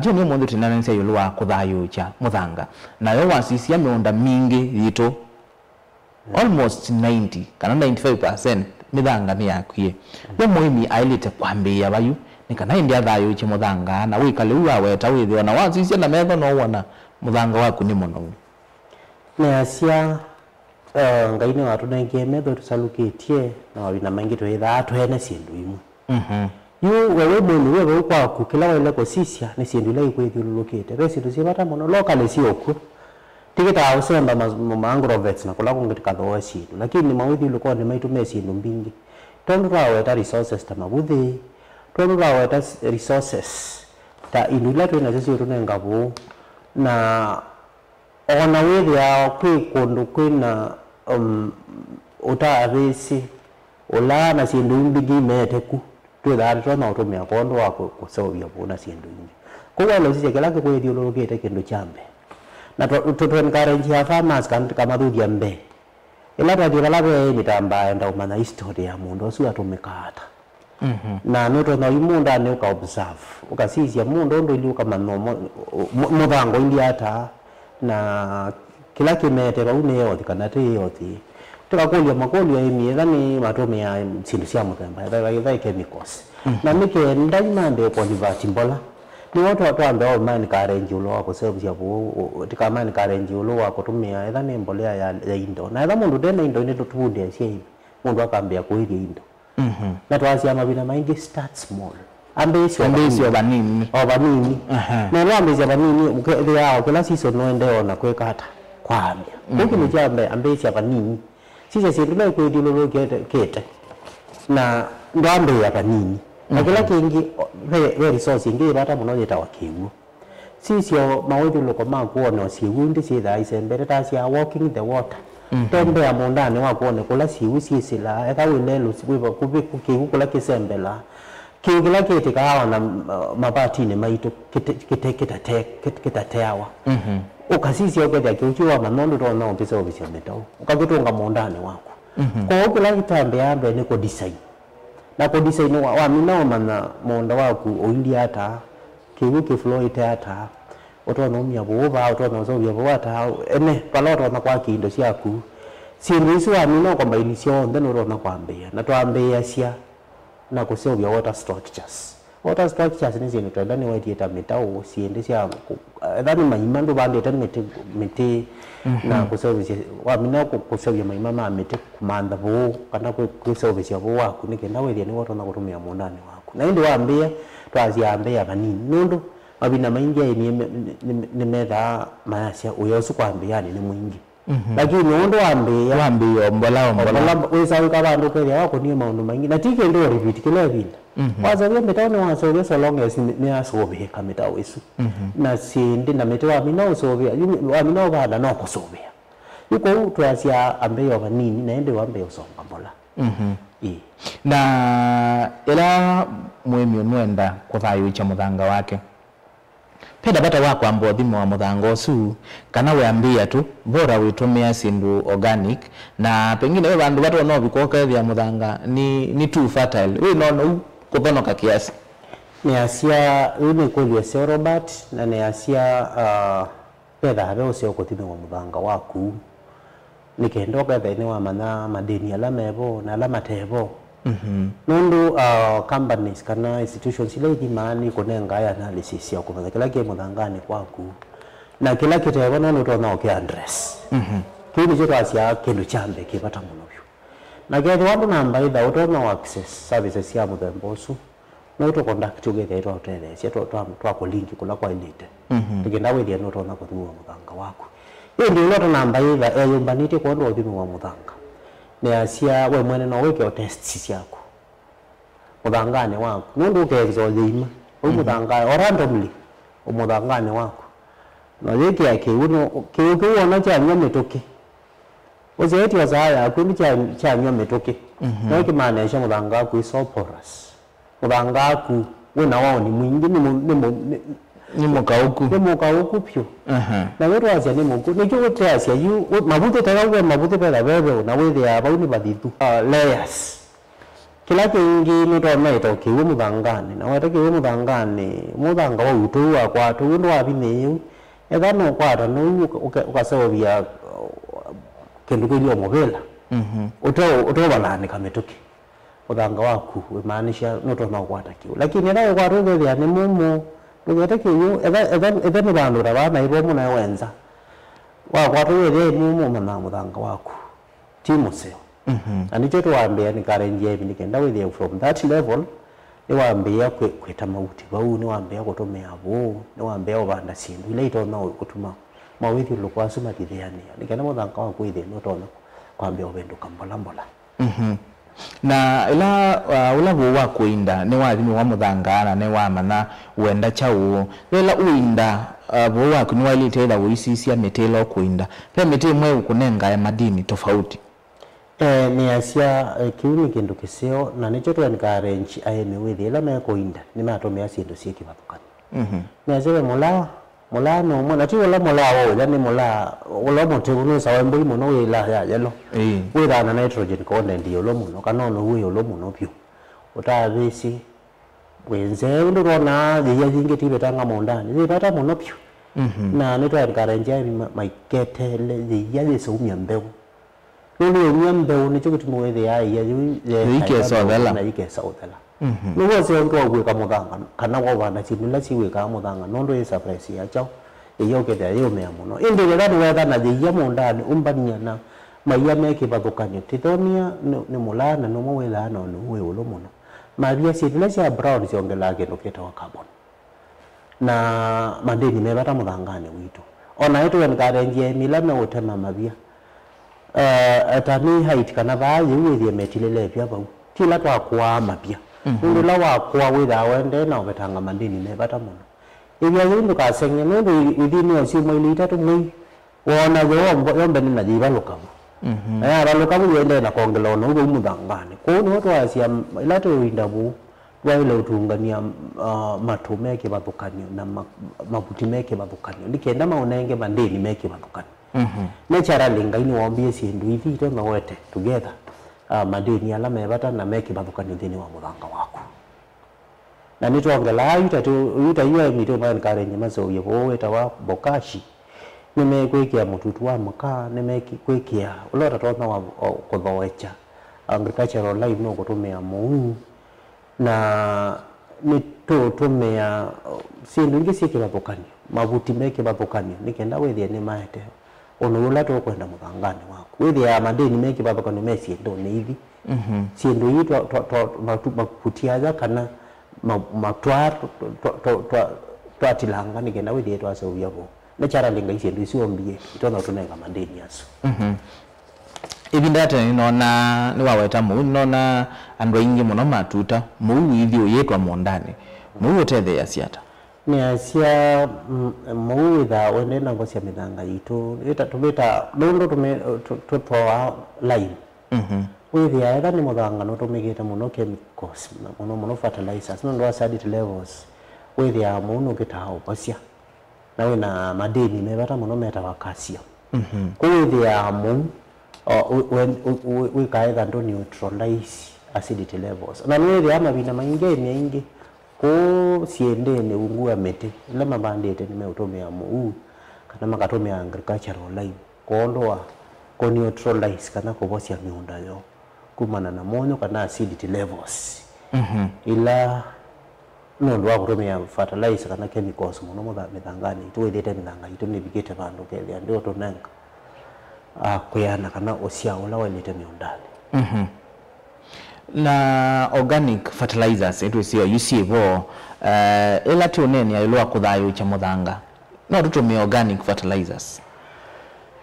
John mundu tunanisa yuluwa kuthayo cha muthanga nayo wasisia meunda mingi yito almost 90 kana 95% mithanga ni yakwie we muimi ailite kwambia bayu ni kana india thayo che muthanga na wikale uwaweta withio na wasisia na metho no wona muthanga waku ni muno ne asia ngaine watu na ngemetho tusalukitie na wina mangi twitha atwene sindu imwe yu wewe mundu wewe kwaku kila wale ko sisia ni sindu ile ikwithulukite besi tusibata muno locally sioku tikita ausemba mangrovets na kula kungitika thoa sindu lakini mawithi ulikuwa ni maitume sindu mbingi tondu raweta resources ta mabuthi tondu raweta resources ta indula twina sisi tunengabu na ona withia kwi kundu kwina utavisi ola na sindu mbingi meteku twitha twana utumia kondo wako kusovia bona sindu nyingi kwa lo sisi kila kwethi ulokete kindu chambe na to encourage ya farmers kama thudia mbe ila tadira labe mitamba enda umana history ya mundu asu atumikata na noto na imunda ne uka observe ukasizia mundu ndo ili ukamano muthango indi ata na kila kimete baune yothi kana te yothi tukakulia makulia imi thani matume ya sindu cia muthemba ya chemicals na mike ndaimande kwa mbola ni watu ambe au mani karenji ulo wako service ya bu tikamani karenji ulo wako tumia etha ni mbolea ya indo na etha mundu dena indo ni tutunde cia hivi mundu akambia kuiria indo na twacia mabina maingi start small ambesio banini na no ambesio banini ukethia yao kila season no ende ona kwekata kwambia kuki ni jambe ambesio banini sisi sindile kwidilo kete na ndo ambe ya banini na kila kingi ve resource ingi bata muno yeta wakiwu sisio mawithi loko makuona siwundi sitha isembere ta sia walking the water tombe ya mundane wakuone kula siwu sisila etha wilelo siwiba kubi kukiwu kula kisembela kingila kitika na mabati ni maitu kitateawa ukasisi okethia kiukiwa manondo to na mpisa obisya metao ukagitunga mundane wako kwa kila kitambe ambe ni ko design na ko design wa mina mana monda waku oili ata kiwu kiflow ita otona umya buba otona zobya bwata ene paloro na kwa kindo ciaku sindu wa mina kwamba ilisio ndeno rona kwambia na twambia cia na kusovya water structures ni zinu twendani waitieta metao siende cia thani maima ndo bandeta mete na kusovya wa mina kusovya maima mete kumanda bu kana kusovya bu waku nikenda weria ni watu na kutumia mondani wako waku na indi wambia twaziambia vanini nundu mabina maingi ni metha maasya uyosu kwambiani ni mwingi lakini nundu wambia mbola wisa kabandu kethia wako ni maundu maingi na tike ndo repeat kile vile wazavia metao ni wasovia so long as ni asovia kametao isu na sindi na metao amina usovia amina ubada no kusovia yuko twasya ambeyo vanini na indi wambeyo usonga mbola na ila mwemi onwenda kuthayo cha muthanga wake penda bata wako ambo thimu wa muthanga usu kana weambia tu bora witumia sindu organic na pengine wewe bandu bata no bikoka ya muthanga ni too fertile we no kubonoka kiasi ni asia ine kweli ya Robert na ni asia peda habe usio kutime wa muthanga waku nikendoka thene wa mana madeni ala mebo na ala matebo nundu companies kana institutions ile imani kunenga ya analysis ya kumaza kila kitu muthangani kwaku na kila kitu yabona no tona okay address kini joto asia kindu chambe kipata muno byo na kitu wapo namba ida utona access services ya muthembosu no to conduct together ito hotel sia to ko link kula kwa elite tikenda we dia no tona ko tuwa muthanga wako ndio ilo namba ida eyumbanite ko ndo odhimu wa muthanga ni asia we mwene no weke tests yako muthangane wako nundu ukeexodhima umuthanga randomly umuthangane wako na yeki yake uno kiukiona cha nyometoke ozeti wazaya kwindi cha nyometoke na kimaanisha muthanga ku isoporous muthanga ku wena wao ni mwingi ni mukauku pyo na wewe wacha ni mungu ni cyo teasia yu mabute tawe mabute pela bebe na wewe ya bauni badithu layers kila kingi ni to meto kiwe muthangane na wata kiwe muthangane muthanga wa utu wa kwa tu ndo abineu ethano kwata no ukasovia kindu kili omobela uto balani kametoki muthanga waku imaanisha no to na kwata kiwe lakini ndio kwa roho ya ni mumu ngete yu eva ni bandu rabana ibo muna wenza wa kwa tuwe mumu mama muthanga waku Timothy anicho tuambia ni karenje hivi nikenda with from that level ni waambia kweta mauti bau ni waambia kutomea abo ni waambia obanda sindu ile ito na kutuma mawithi lokwa suma kithiani nikenda muthanga waku ile no tona kwambia obendo kambola na ila ulavu wa kuinda ni wathimi wa muthanga na ni wa mana wenda chau lela uinda bo wa kunwa ile tela uisisia metelo kuinda pe mete mwe kunenga ya madini tofauti ni asia kiuni kindu kisio na nicho tu encourage ayeme with ila me kuinda ni matomea sindu sieki batukani ni asewe mola no mona ti wala mola wo yani mola wala mote uno sawa mbuli mono ila ya yelo wira na nitrogen content yo lo mono kanono huyo lo mono pyo utavisi wenze ndo rona ye yinge tibe tanga mondani ni bata mono pyo na nitwa encourage maiketele ye yale so myambeu nuli myambeu ni cyo kitu mwede ya yike sodela na yike sodela nuwa se ndo agwe ka muthanga kana wa bana chinula siwe ka muthanga nondo ye surprise ya chao iyo ke da yo me muno inde ga ndo ga na ye mondani umbania na maiya meke bathukanyo tithonia ni mulana no mwela no we ulo muno mabia sidila cia brown ciongela ke noketa wa carbon na madeni me bata muthangane witu ona yetu encourage mila me utema mabia atani height kana ba yewe metilele pya ba kila twa kwa mabia ndo la wa kwa witha wende na obetanga madeni me bata muno ibya yindu ka senge ndo idini osimo ile itatu mwi wona yombe ni najiba lokamu aba lokamu yende na kongelo no ugo muthangane ko no twasia ilato indabu waile utungania matume ke bathukanio na mabuti meke bathukanio nikenda maonenge mandeni meke bathukanio naturally ngaini wombie sindu ithi to na wete together madeni ala mebata na meke bathukanio thini wa muthanga waku na nitwongela yuta yuwa mito ba nkarenye maso yebo weta wa bokashi nimekwekia mututu wa maka nimekwekia ulora tona wa kuthoecha agricultural life no kutumia muu na nitutumia sindu ingi sieke bathukanio mabuti meke bathukanio nikenda wethia ni maete ono ula to kwenda muthangane waku wethia madeni meke bathukanio mesi ndo ni hivi sindu yi to makutia kana matwa twatilanga nigenda withie twasovia bo na chara linga ici ndu cionbie itona tunenga mandeni aso ibinda ate nona ni waweta mu nona andu aingi muno matuta mu ithio yetwa mondani mu utethe ya siata ni asia mu itha wende na ngocia mithanga itu ita tumita nundu tutwa line withia ega ni muthanga no tumigite muno chemicals muno fertilizers no ndo acidity levels withia muno gitao bacia na wina madeni mebata muno meta calcium withia mu when we kaitha ndo neutralize acidity levels na withia mabina maingi ko siendene ungua mete ile mabandete nimeutumia mu kana makatumia agricultural line kondoa ko neutralize kana kubosia miunda yo kumana na monyo kana acidity levels ila ndo wakutumia fertilizer kana chemicals muno mithangani tuwethete mithanga itu nibigite bandu kelia ndio tunenga kuyana kana osia ola walete miundani na organic fertilizers etu sio yusivo ela tioneni ailwa kuthayo cha muthanga no tutumia organic fertilizers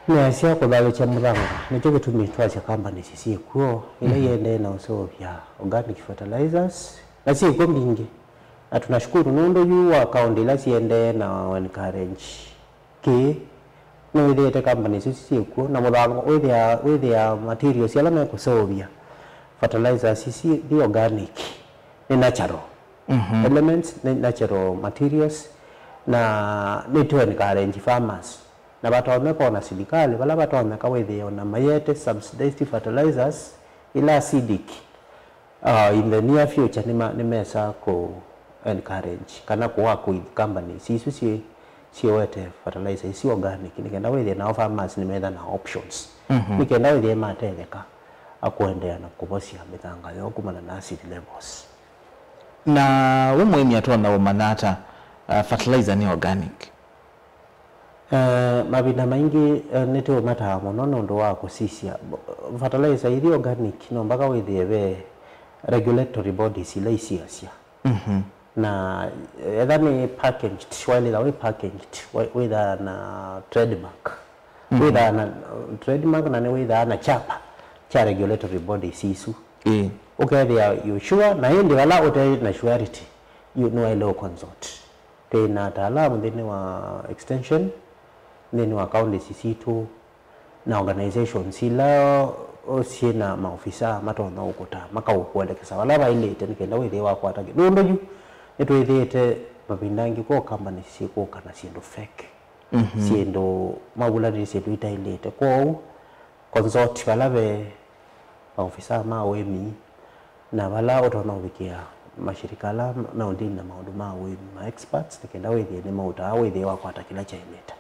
na sia kuthayo cha muthanga nicho gitumi twacia company sisi kuo ile yende na usovya organic fertilizers na si kwa mingi na tunashukuru nundo yu account ila siende na encourage ke no ile company sisi kuo na muthanga with their materials yala na kusovya fertilizers sisi the organic ni natural elements ni natural materials na to encourage farmers na batome pona silikali bala batome kawethe ona mayete subsidized fertilizers ila acidic in the near future ni mesa ko encourage kana kwa company sisi wete fertilizer isi organic nikenda wethe na farmers ni metha na options nikenda wethe matetheka akuendea na kubosia mithanga yo kumana na acid levels na umwe atona umanata fertilizer ni organic mabina maingi nito mata muno ndo wako sisi fertilizer ili organic no mpaka withebe regulatory bodies ile isiasia na either ni packaged while the way packaged with na trademark with na trademark na with na chapa cha regulatory bodies isu okay they are you sure na hindi wala utai na surety you know ile consult tena taalamu ndeni wa extension ndeni wa county CC2 na organization sila osina maofisa matona ukuta makaukuelekeza wala bailete nikenda wile wako atake ndo ju etwethete mabindangi ko company siko kana siendo fake siendo mabulani siendo itailete ko consult wala be maofisa mawemi na wala otona ubikia mashirika la na ndini na maundu mawemi ma experts nikenda wile ni mauta wile wako atakila cha ileta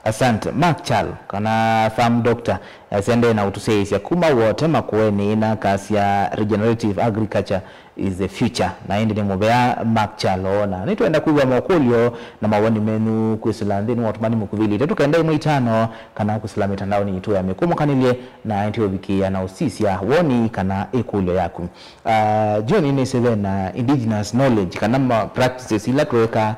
asante Mark Chal kana farm doctor sende na utuseisia kuma wote makueni na kasi ya regenerative agriculture is the future na indi ni mubea Mark Chal na nituenda kuwa mwakulio na mawani menu kuisilandini watumani mkuvili tetu kaenda imuitano kana kuisilami mitandao ni ituwa mekumu kanile na intiyo bikia na usisia woni kana ikulio yaku John ineseve na indigenous knowledge kana ma practices ila tuweka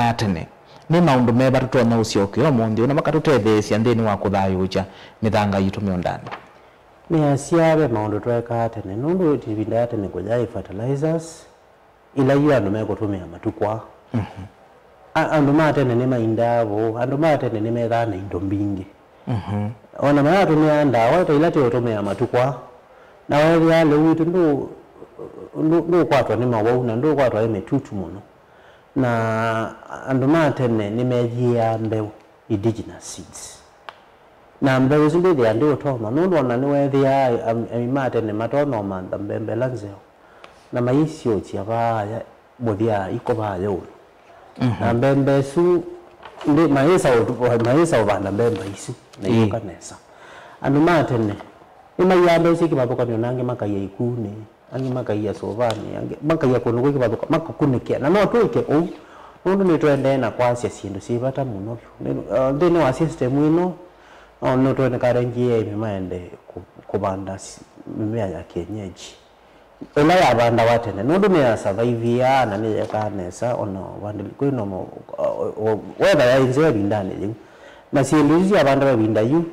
atene ni maundu meba tutona usiokio mundi una makatutethesia ndeni wa kuthayuja mithanga yitu miondani ni asiabe maundu tweka atene nundu tibinda atene kujai fertilizers ila yu andu megutumia matukwa andu matene ni maindavo andu matene ni methana indo mbingi ona mayatumia ndawa ita ila tutumia matukwa na wewe yale witu ndu kwatwa ni mawau na ndu kwatwa emetutu muno na andu matene nimejia mbeu indigenous seeds na mbeu zimbe ya ndio toma nundu ona ni wethia matene matona manda mbembe lanzeo na maisio chiabaya bodia iko bayo na mbembe su ndi maisa ubanda mbembe isu na yokanesa andu matene imayambe sikibatoka nonange makaya ikune angi makaya sovani angi makaya konuko kibatoka makakunikia na no twike nundu ni twende na kwasia sindu sibata muno ndene wa system ino no twende karengie mimaende kubanda mimea ya kienyeji ela ya banda watene nundu ne survive ya na ne yakanesa ono vandili kwino whether ya inze bindane je na sinduzi ya banda binda yu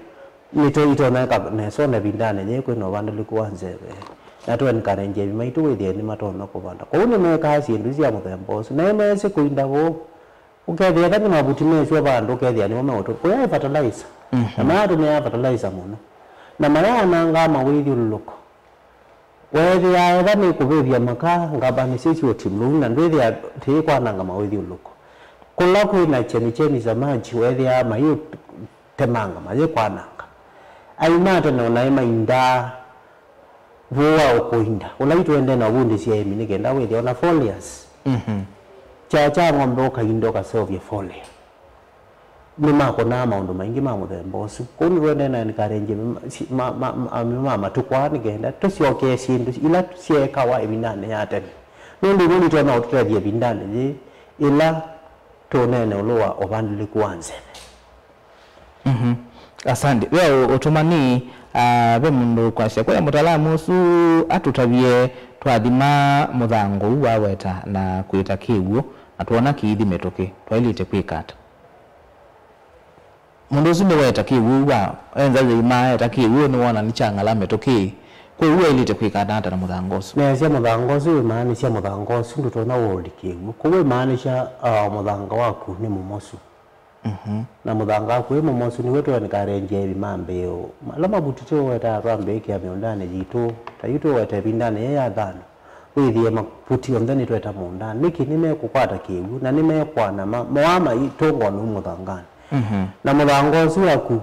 nito itona ka ne so na bindane je kwino vandili kuanzebe na to encourage maitu withie ni matona ko banda ko ne me ka sinduzi ya muthembo na me se kuinda wo ukethia tani mabuti me sio bandu ukethia ni mama oto ko ya fertilizer na maadu me ya fertilizer muno na mara nanga mawithi luluko wethi ya etha ni kubithia maka ngaba ni sisi otimlu na ndwethi ya ti kwa nanga mawithi luluko kula kwina cheni za maji wethi ya mayu temanga maje kwa nanga aimata no na mainda vuwa okuinda ulaitu ende na wundi sia emi nigenda wethi ona folias cha ngombe okainda ka solve folia ni mako na maundu maingi ma muthembo ucio kuni rwende na nikarenje mama tukwa nigenda tucioke sindu ila cieka wa ibindane ya tene nundu ngoni tona utethia bindane ji ila tonene ulwa obandili kuanze asante wewe otumani be mundu kwasya kwa mutalamu su atutavie twathima muthango wa weta na kwita kiwu atuona kiithi metoke twailite kwikata mundu zime weta kiwu wa enza zima eta kiwu ni wona ni changala metoke kwa uwe ilite kwikata ata na muthangosu ne cia muthangosu maani cia muthangosu ndu tona wodi kiwu kuwe maani cia muthanga waku ni mumosu na muthanga waku ni mumosu ni wetu ni karenje bimambeo lama butito weta rambe kia miondane jitu tayito weta bindane ya dhano withie maputi ondani tweta mundani niki nimekukwata kiwu na nimekwana moama itongo no muthangani na muthangosu waku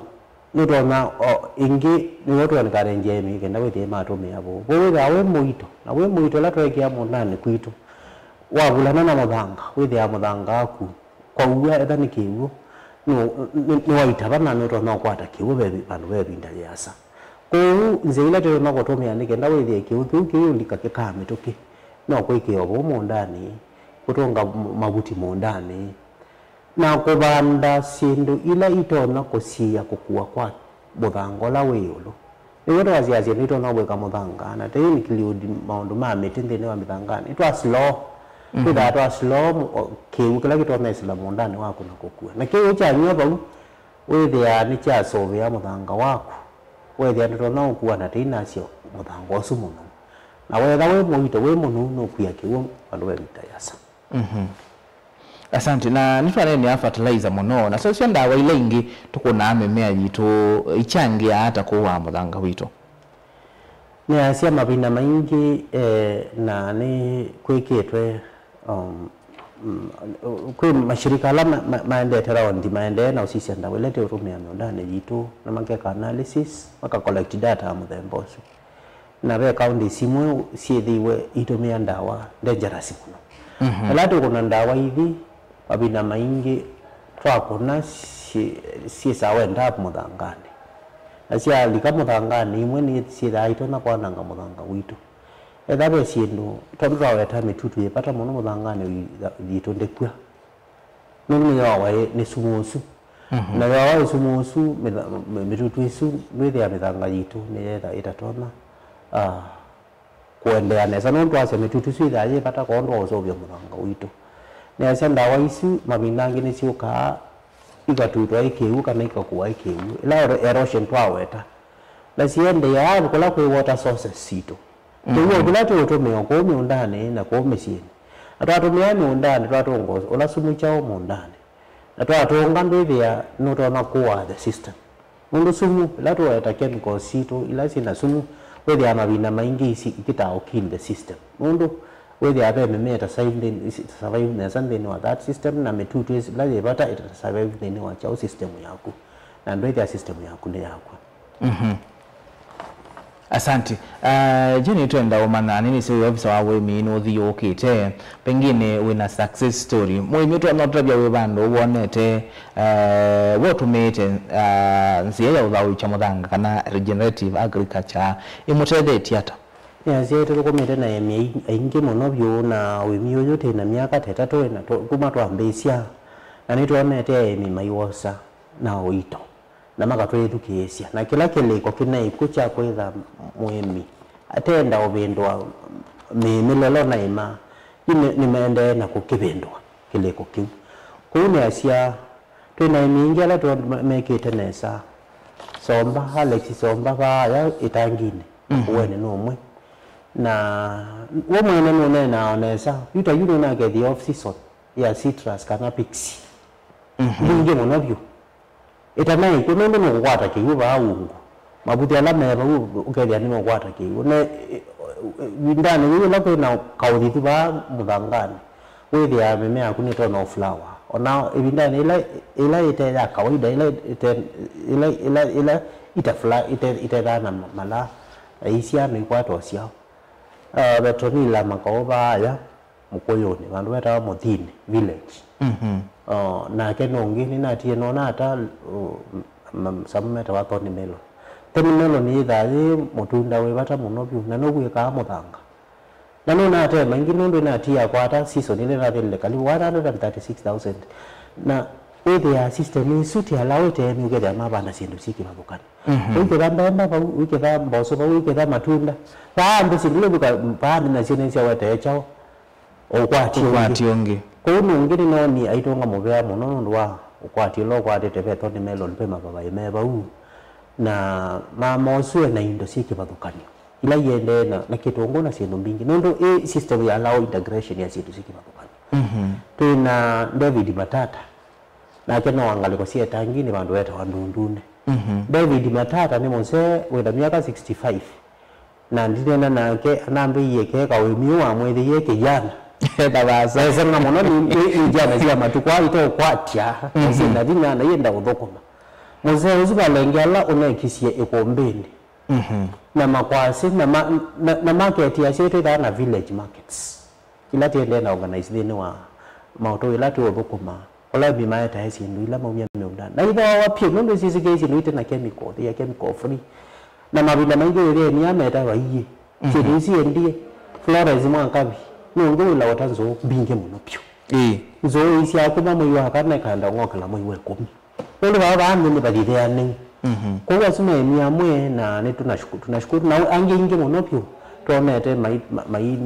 nitona ingi ni wetu ni karenje mi kenda withie matume abo wewe awe muito na we muito la twekia mundani kwitu wagulana na muthanga withie muthanga waku kwa uwa ethani kiwu ni waita bana nitona kwata kiwu bebi bandu bebinda yasa ko nzeila tero na gotomia nigenda withie kiwu ndikake kame toki no kwike obo mundani kutonga mabuti mundani na kubanda sindu ila itona kusia kukua kwa muthangola weyulu niwero aziazi nitona gweka muthanga na te include maundu ma mitindine wa mithangani itwa slow atwa slow kiwu kila kitona isla mundani wako na kukua na kiwu cha nyoba withia ni cha sove ya muthanga wako wethia nitona ukua na tina cio muthango ucio muno na wetha we muito we muno no kuya kiwu bandu bebita yasa asante na nitwane ni fertilizer muno na sio ndawa ile ingi tukuna mimea yitu ichangia hata kuwa muthanga witu ni asia mabina maingi na ni kwikitwe kwi mashirika la maendetera ondi maende na usisi ndawa ilete urumia miondane yitu na makeka analysis maka collect data muthembo ucio na be kaundi simwe siethiwe itumia ndawa dangerous muno alatu kuna ndawa hivi wabina maingi twakona si sawa enda muthangani asia lika muthangani imwe ni sira itona kwananga muthanga witu ethabe sindu tondu twaweta mitutu yepata muno muthangani yitu ndekua nundu yawa ni sumusu na yawa sumusu mitutu isu mwithia mithanga yitu ni yetha itatona kuendea nesa nundu ase mitutu isu itha yepata kondo osovya muthanga witu ni asia ndawa isu mabinangi ni ciuka igatutwa ikiwu kana ikakuwa ikiwu ila erosion twaweta na siende ya kula kwi water sources situ ndio kula tutumia ko miundani na ko misieni atwatumia miundani twatongoza ola sumu chao miundani na twatonga ndivya notona kuwa the system mundu sumu ila tuweta chemical situ ila sina sumu wethi ya mabina maingi isi kitao kill the system mundu wethi ya mimea survive na something wa that system na mitutu isi ila yepata survive nini wa chao system yaku na ndwethi ya system yaku ni yakwa asante jeni twenda umana nini sio ofisa wa wemi no thio okite pengine wina success story mwimi tu anotabia we bando wonete wotumete nsia ya uthawi cha muthanga kana regenerative agriculture imuthethe tiata ya zetu tukomete na yemi aingi muno byo na wemi yote na miaka 3 na kuma twambecia na nitwonete yemi maiwosa na oito na magatwethukiisia na kila kiliko kina ikucha kwitha mwemi atenda ubindwa milelo na ima nimeende na kukibindwa kile kukiu kune asia twina mingi ala tumekete nesa somba Alex somba ba ya itangine wene nomwe na wo mwene none na onesa yuta yuno na get the off season ya citrus kana pixie bingi monobyo itanai kunende no kwata kiyu ba ungu mabuti ala meba ukeli ni kwata kiyu ne windane wewe lapo na kaudi tu ba mudangani wewe ya mimea kunito no flower ona windane ila ite ya kawaida ila ite dana mala isia ni kwato siao betonila makoba ya mukoyoni bandu beta mutini village na kenongi ni natie nona ata sameta wa Tony Melon Tony Melon ni thali mutunda we bata muno byu na no gwika muthanga na no na ate mangi nondo na atia kwa ata season ile na vile kali 136,000 na with the system suti allow te mi get amabana sindu siki babukana ukira mbamba ba ukira mboso ba ukira matunda ba ndo sindu buka ba na sinensia wete chao okwati onge kono ngiri no ni aitonga mubea muno ndo wa okwati lo kwati te Tony Melon pe mababa imeba na mama osue na indo siki babukani ila yende na kitongo na sindu mbingi ndo system ya allow integration ya sindu siki babukani tuna David Matata na kena wangaliko siya tangini bandu weta wandundune David Matata ni mose weda miaka 65 na ndinena na ke anambi yeke kawemiwa amwezi yeke jana babaza sanga mono ni jana siya matukwa ito kwatia sinda dina na yenda udokoma mose uzibalengela onekisiye ekombeni na makwasi na market ya sete na village markets ila tiende na organize dini wa mauto ila tu udokoma ola bi mai ta hesi ndu ila mawia meunda na iba wa pio ndo sisi ke sinu ite na chemical ya chemical free na mabila mangi ile ni ameta wa iye sisi ndie flores mwankabi nongo la watanzo binge muno pio zo isi akuma moyo hakana kanda ngokala moyo komi ndo baba ande ba dide ane ko wasuma ni amwe na ne tunashukuru na ange inge muno pio tuonete mai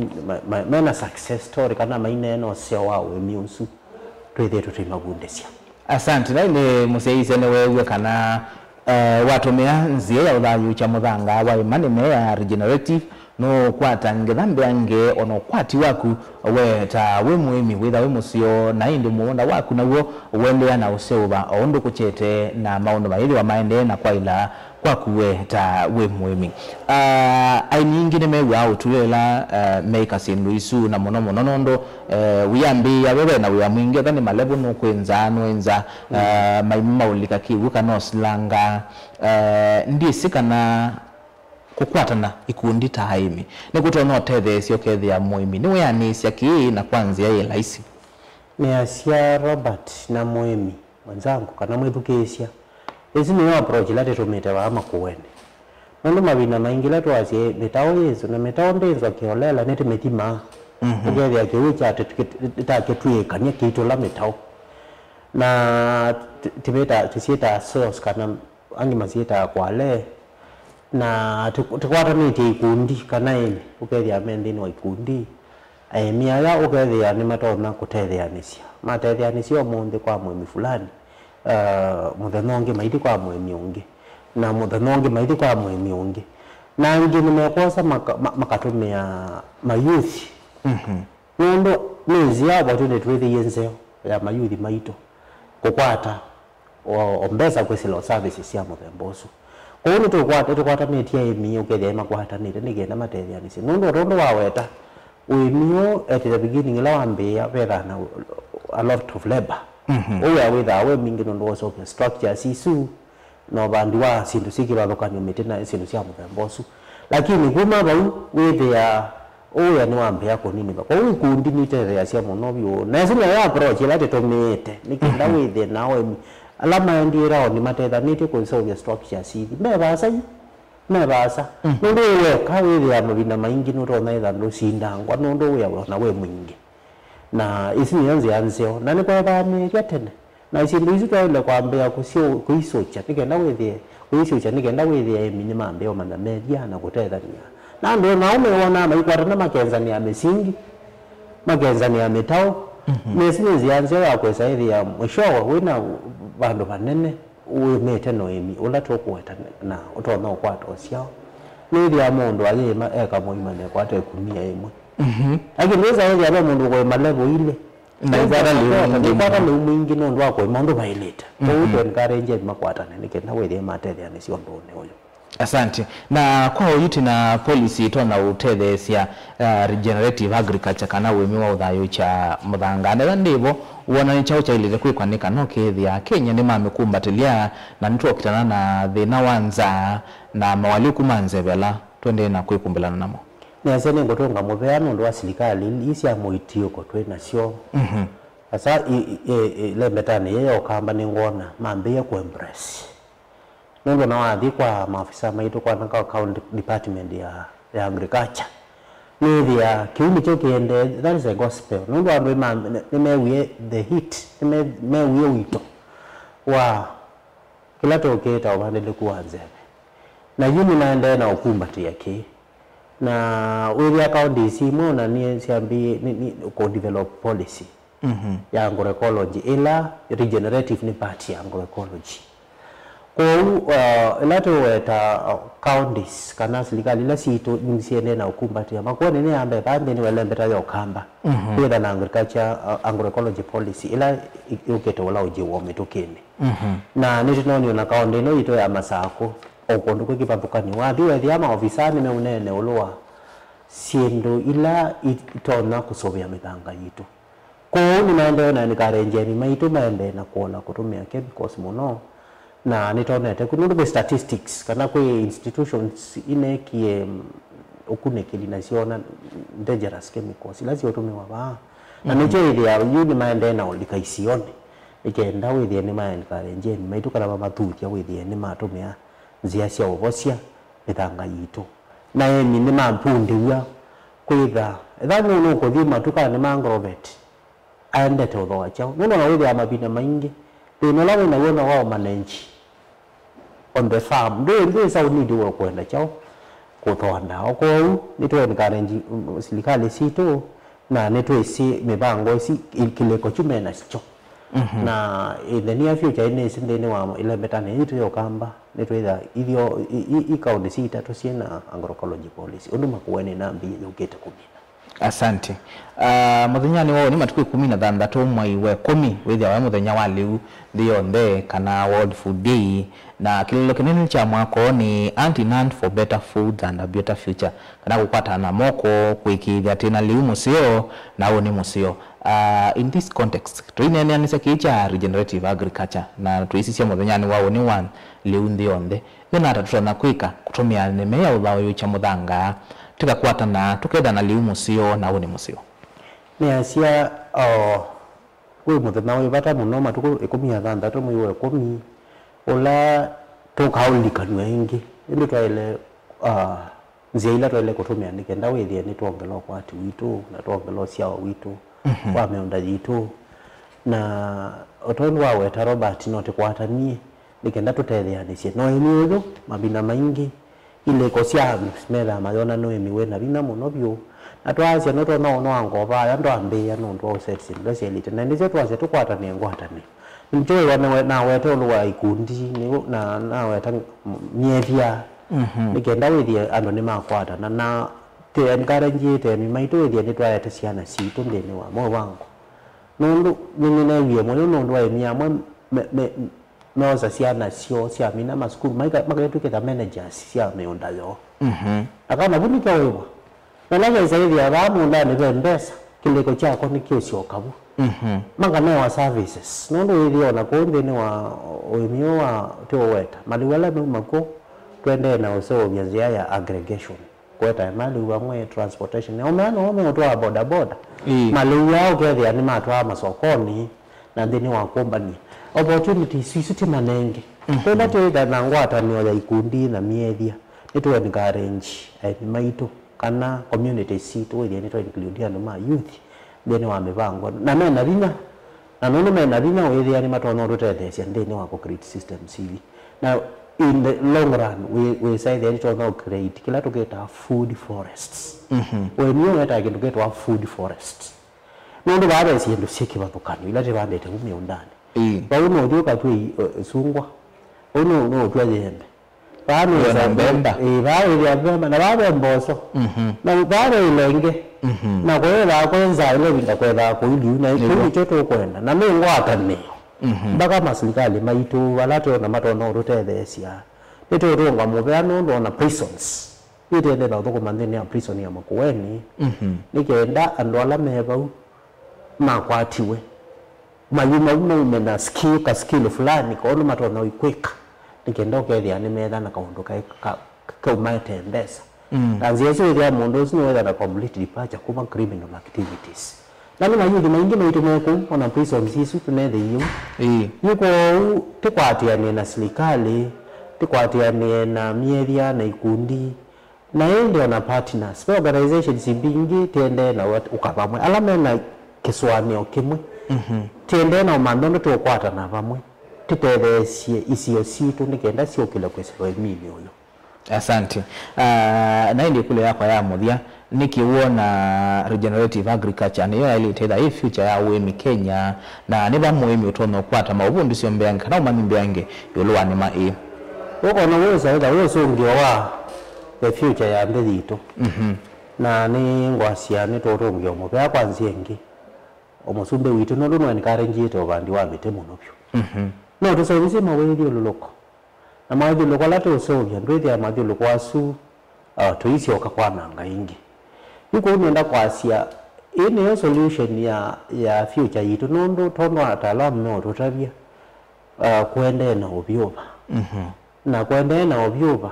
na success story kana mai neno sio wao emiunsu twethe tutimagundesya asante na ile museise ne wewe kana watomea nzie ya uthayu cha muthanga wa imani meya regenerative no kwata ngethambe ange ono kwati waku weta we muimi witha we musio na indi muonda waku nawo wendea na useuba ondo kuchete na maondo maili wa maende na kwa ila kwa kuweta we muimi aini ingine mewe au tuwela meika sindu isu na monomo nonondo wiyambi ya wewe na wiyamwingi thani malebu nukwenza maimima ulika kiwuka no silanga ndisika na kukwatana ikundi tahaimi nikuto no tethe sio kethe ya muimi ni weanisya ki na kwanzia ye laisi ni asia Robert na muimi mwanzangu kana mwithukisya ezi ni approach late tumeta wa ama kuwene ndo mabina maingila twasi metao yezo na metao ndezo akiolela nete metima ugethe akiwicha taketuika ni kitu la metao na tibeta tisieta source kana angi masieta kwale na tukwata miti ikundi kana ene ugethe amendini wa ikundi miaya ugethe ni matona kutetheanisya matetheanisya monde kwa mwemi fulani muthanonge maiti kwa mwemi ungi na muthanonge maiti kwa mwemi ungi na ngi nimekosa makatumia mayuthi ndo nezi ya watu netwethi yenzeo ya mayuthi maito kukwata ombeza kwesilo services ya muthembosu kwa hiyo tukwata miti ya emi ugethe makwata nigenda matetheanisi ndo rondo waweta uimio at the beginning la wambia wethana a lot of labor oya witha we mingi ndo was okay structure sisu no bandwa sindu siki balokani metena sindu sia muthembosu lakini kuma bau withia oya ni wambe yako nini ba kwa hiyo kundi ni tere sia monobyo na sima ya approach late tomete nikenda withe nawe alama ndira ni matetha niti kusolve structure siki mebasa ndo we ka withia mabina maingi no rona ida ndo sindangwa ndo we na we mwingi na isi nianze anseo na ni kwa bami yatene na isi ndizo twale kwambia kusio kuisocha nikenda withie kuisocha nikenda withie minima mbeo mana media na kutethania na ndo na umeona maikwata na makenzania misingi makenzania mitao nesine zianze ya kwesa hivi ya mwishowa wina bandu banene uimete no imi ula tokweta na utona ukwata osiao nithi ya mundu alima eka muimane kwata kumia imwe akineza hivi ya mundu kwa malevo ile na kwata ni mwingi no ndo kwa mundu baileta kwa uto encourage makwata ne nikenda wethi matele ani sio ndone oyo. Asante. Na kwa uyiti na policy tona utethesia regenerative agriculture kana wimi wa uthayo cha muthanga na ndivo wona ni chao cha ile kwikwanika no kethia Kenya ni mamekumbatilia na nitokitana na thina wanza na mawaliku manzebela twende na kwikumbelana namo nesene ngotonga mubeano ndo wa serikali isi ya muitio ko twena sio sasa ile metani yeye okamba ni ngona mambe ya ku embrace nendo na wathi kwa maafisa maitu kwa naka county department ya agriculture ni ya kiumi cho kiende that is a gospel nendo ando nimewie the hit nimewie wito wa kila toketa obandele kuanzebe na yuni naenda na ukumbati yake na area county simo na ni siambi ni ko develop policy ya agroecology ila regenerative ni part ya agroecology kwa elato weta counties kana serikali la sito nisiende na ukumbati ya makone ni ambe pande ni welembeta ya okamba kwenda na agriculture agroecology policy ila ukete wala uji wa mitokene na nitinoni na kaunti no ito ya masako okondo kwa kipapukani wathi wethi ama ofisani me unene ulwa siendo ila itona kusobya mithanga yitu ko ni naende na nikarenje ni maitu maende na kuona kutumia chemicals muno na nitonete kunundu statistics kana kwa institutions inekie ukunekeli naziona dangerous chemicals lazio tumewa ba na nicho ile ya yuni maende na ulikaisione ikenda wethi ni maende karenje ni maitu kana mathutia wethi ni matumia nzia cia ubocia mithanga yitu na emi ni mampundiwa kwitha ethano no kuthima tuka ni mangrovet aende to tho achao no na wethi amabina maingi thina lawe na wona wao manenji on the farm ndo sa unidi wa kwenda chao kuthonda oko nitwe nikarenji serikali sito na netwe si mibango si kileko chumena sicho na in the near future ine sindene wa ile betane yitu yokamba netwetha ithio ikaunti sita tusiena agroecology policy undu makuene na mbi yukete kumina. Asante. Muthenya ni wao ni matuku 16 mwai wa 10 withia wa muthenya wa liu thionde kana World Food Day na kililo kinene cha mwako ni anti-nant for better food and a better future kana kukwata na moko kwikithia tena liu musio na oni musio. In this context tuinene anisa kicha regenerative agriculture na tuisisia muthenya ni wao ni one liu thionde thina tatutona kwika kutumia neme ya uthayo cha muthanga tukakwata na tuketha na liu musio na oni musio ni asia we muthenya we bata muno matuku 16 mwai wa 10 ola tukaulikanwa ingi ndio twaile nzia ila twaile kutumia nikenda wethie ni tuongelo kwati witu na tuongelo cia witu wa meunda yitu na otondu wa weta Robert no tikwatanie nikenda tutethianicie no emiugo mabina maingi ile kosia smela mayona no emiwe na bina muno byo na twacia no tona no angova ya ndo ambia no ndo setsi ndo selite na ndize twacia tukwatanie ngwatanie njoy wana na weta olwa ikundi ni na weta mievia nikenda withie ando ni makwata na te encourage te mi maitu withie ni twayete ciana citu ndini wa mo wangu nundu nyingine wie moyo nundu wa emia mwe noza ciana cio cia mina maskuru magatuketa managers cia meunda yo akana bunika wewa na laga zaidi ya bamu ndani bembesa kileko chako ni kio cio kabu magana wa services nundu withie ona kundi ni wa emio wa teweta maliwala no mako twende na uso vya ya aggregation kweta mali wamwe transportation na omano omeotwa boda boda mali yao kethia ni matwa masokoni na ndini wa company opportunities sisi manenge kwenda twenda na ngwata ni ya ikundi na miethia nitwe ni arrange ni maito kana community situ we ni to include and ma youth ndini wa mibango na mena rinya na nono mena rinya we ni matwa no rotethesia ndini wa create system CV na in the long run we say that it will not create kila to get our food forests when you get to get our food forests no ndo baada si ndo siki batukano ila te bande te umi undani ba uno ojoka tu sungwa uno no tu ajembe bano za mbemba bawe ya mbemba na bawe mboso na bawe ilenge na kwela kwenza ile binda kwela kuili na ikuli choto kwenda na mengo akane baka masilikali maitu walato na matono rotethesia nito ronga mubeano ndo na prisons ite ende ba thoko mandeni ya prison ya Makueni nikenda andola mebau makwatiwe mayuma ume na skill fulani kono matono ikweka nikenda okethia ni metha na kaunduka ka umatembesa tanzi yesu ya mundo sino whether na complete departure kuma criminal activities nani mayuthi maingi maitu meku ona prisons isu tunethe iyo yuko tikwatianie na serikali tikwatianie na mieria na ikundi na ndio na partners organizations bingi tiende na ukabamwe alame na kiswanio kimwe tiende na umambe tukwata na bamwe titethesie isio situ nikenda sio kila kwesero emili uyo. Asante. Na ndio kule yako ya muthia nikiwona regenerative agriculture niyo ile tetha hii future ya wemi Kenya na niba muhimi utono kwata maubundu sio mbeange kana umami mbeange yolwa ni mai uko na weza ungi wa the future ya mbedito na ni ngwasia ni torongi omo bya kwanziengi omusumbe witu no lunwa nikarenjite obandi wa mitemo nobyo no to service maweli oluloko na maweli oluloko lato osovya ndwezi ya maweli oluloko asu toisi okakwananga ingi yuko unenda kwasia ine yo solution ya future yitu nondo tono ataalamu no totabia kuende na obyoba na kuende na obyoba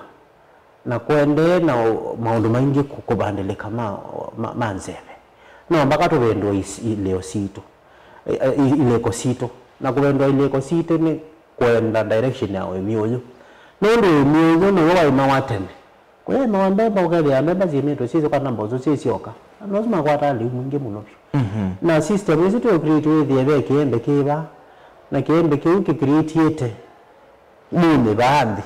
na kuende na maundu maingi kukubandele kama manzebe no mpaka tubendo ile sito ile kosito na kubendo ile kosito ni kwenda direction ya emioyo nondo emioyo no wa imawatene kwa mawambeba ukali ameba zimeto sisi kwa nambozo sisi oka lazima kwa tali mwingi muno na system yetu to create with the kiembe kiba na kiembe kiuki create mune baadhi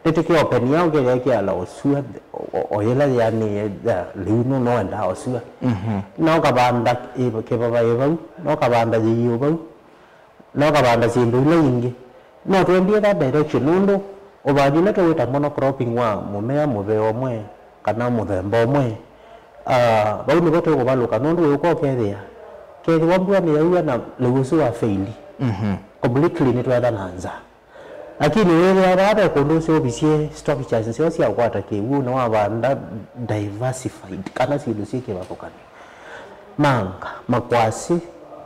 eteke open yao ke ala osua oyela yani liuno no enda osua no kabanda ibo ke baba ibo no kabanda yiyo bo no kabanda simbu lengi no twendie that direction ndo obadile to weta monocropping wa mumea mubeo mwe kana muthemba omwe bauni boto ko baluka nondo uko kethia kethi wambua ni yauya na lugusu wa faili completely ni twenda nanza lakini wewe baada kondoso bisie structures sio sia kwata ke una wa banda diversified kana si lusike bakokani manga makwasi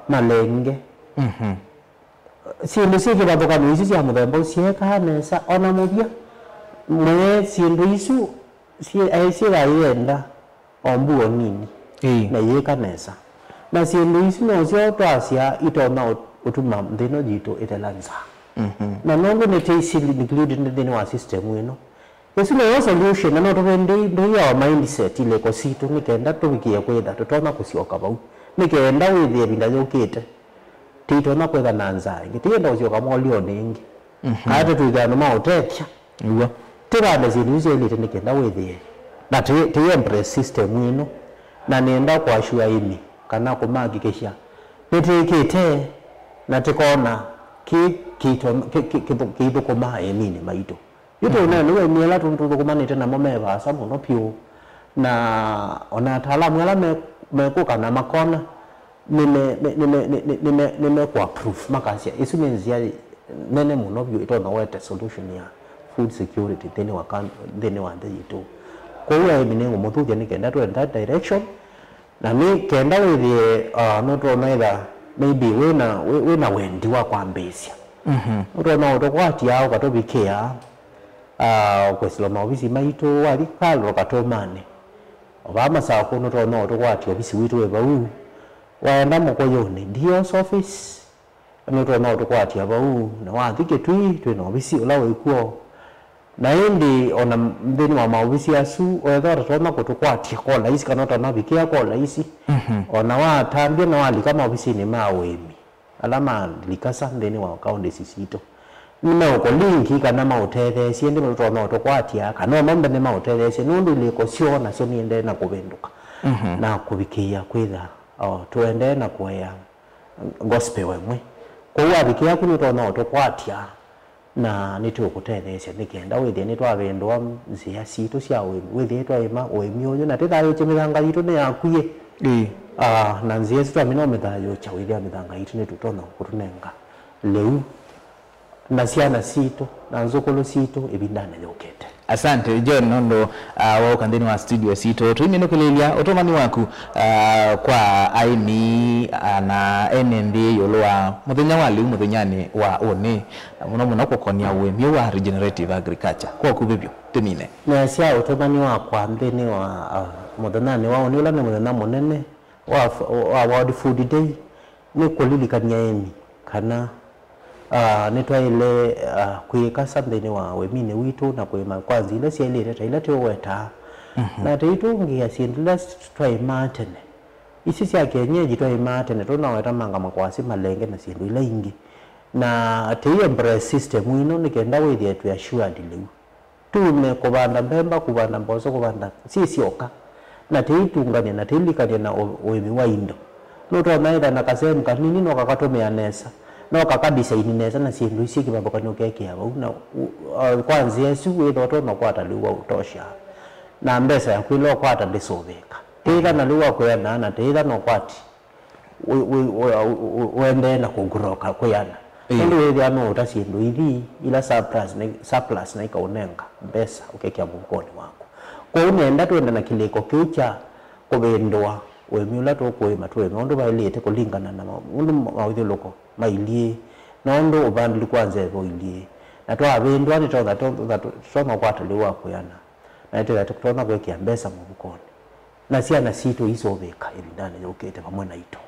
malenge si lusike bakokani isi sia muthemba sia kanesa ona mubia mwe si nduisu si aisi raenda ombuo nini na yeka nesa na si nduisu no sio twasia itona utuma ndino jito itelanza na nongo netesili included in the system wino yesu no solution na to ndo ya mindset ile ko situ nikenda to wikia kwenda totona kusioka bau nikenda withie binda yokete tito na kwenda nanza ngitienda usioka molio ningi hata tuigana maotekia uwa tibanda ziruze ile nikenda withie na te embrace system wino na nenda kwa shua imi kana kumagikesha nitikite na tikona kitu koma emini maito yuto na niwe miela tuntu kumanite na momeba samu no pio na ona taalamu ala mekuka na makona nime kwa proof makasia isu menzia nene muno bio ito na wete solution ya food security teni wande yitu kwa uwa emine umutuja nikenda to in that direction na mi kenda with not either maybe wena wendi wa kwambisia utona utokwati yao katobikea kwesilo maobisi maito wali kalo katomane obama saa kuno tona utokwati obisi witu webau waenda mokoyone ndio office tona utokwati abau na wathike twina obisi ulawe ikuo na hindi ona mdeni wa maobisi asu oethora tona kutokwati kola isi kanota nabikia kola isi ona watambia na wali kama obisi ni mawemi alama likasa ndeni wa kaunde sisito nime uko linki kana mauthethe siende mtu no tokwatia kana mambe ne mauthethe se nundu liko sio na sio niende na kubenduka na kubikia kwitha tuende na kuya gospel wemwe kwa hiyo abikia kuno no tokwatia na nitukutethecia nikenda withie ni twabendwa nzia citu cia withie twaima wemioyo na tithayo chimithanga itu ni yakuye na nzia citu amino mithayo cha withie mithanga itu ni tutona kutunenga leu na ciana citu na nzukulu citu ibindane yokete. Asante John Nondo wa ukandini wa studio sito tuiminukilia otomani waku kwa aimi na NMB yolwa muthenya wali muthenyani wa one muno kukonia wemi wa regenerative agriculture kwa kubibyo tumine na cia otomani wa kwa mbeni wa muthenani wa one ula ni muthenya munene wa World Food Day ni kulilikania emi kana nitwaile kuika something wa wemine witu na kuima kwanza ile sielire taila tiweta na teitungia sindila twaimate isi cia kienyeji twaimate ne tunaweta manga makwasi malenge na sindu ile ingi na teiye embrace system ino nikenda withie tu assured liu tume kubanda mbemba kubanda mbozo kubanda sisioka na teitungania na teilikania na wemi wa indo nutona na kasemu kanini no kakatomea nesa no kakadesign neza na sindu isi kibabo keke aba na kwanza Yesu wedoto no kwata liwa utosha na mbesa ya kwilo kwata disoveka tira na liwa kwenda na tira no kwati wende na kugroka kuyana ndio wewe ano utasindu ili ila surplus na ikaonenga mbesa ukekea mukoni wako kwa unaenda tuenda na kileko kiucha kubendwa wemiula to kuima tuwe ndo bailete kulingana na mundu mawithe loko mailie nondo ubandi kwanza boilie na to abendwa ni to soma kwata liwa kuyana na ite tukutona kwa kiambesa mubukoni na siana sito isoveka ilindane yokete pamwe na ito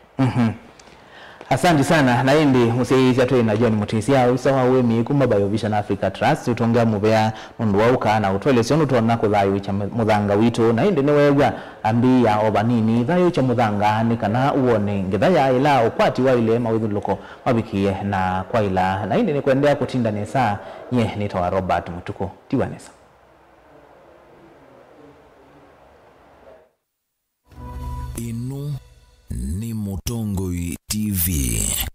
Asante sana na indi museiza tu na John Mutisia usawa wemi kuma BioVision Africa Trust utonga mubea mundu wauka na utwele sionu tona ko thayo cha muthanga witu na indi ni wega ambia obanini thayo cha muthanga ni kana uone ngethaya ila ukwati wa ile mawithu loko mabikie na kwa ila na indi ni kuendea kutinda nesa nye ni tawa Robert Mutuko tiwanesa inu ni Mutongoi TV.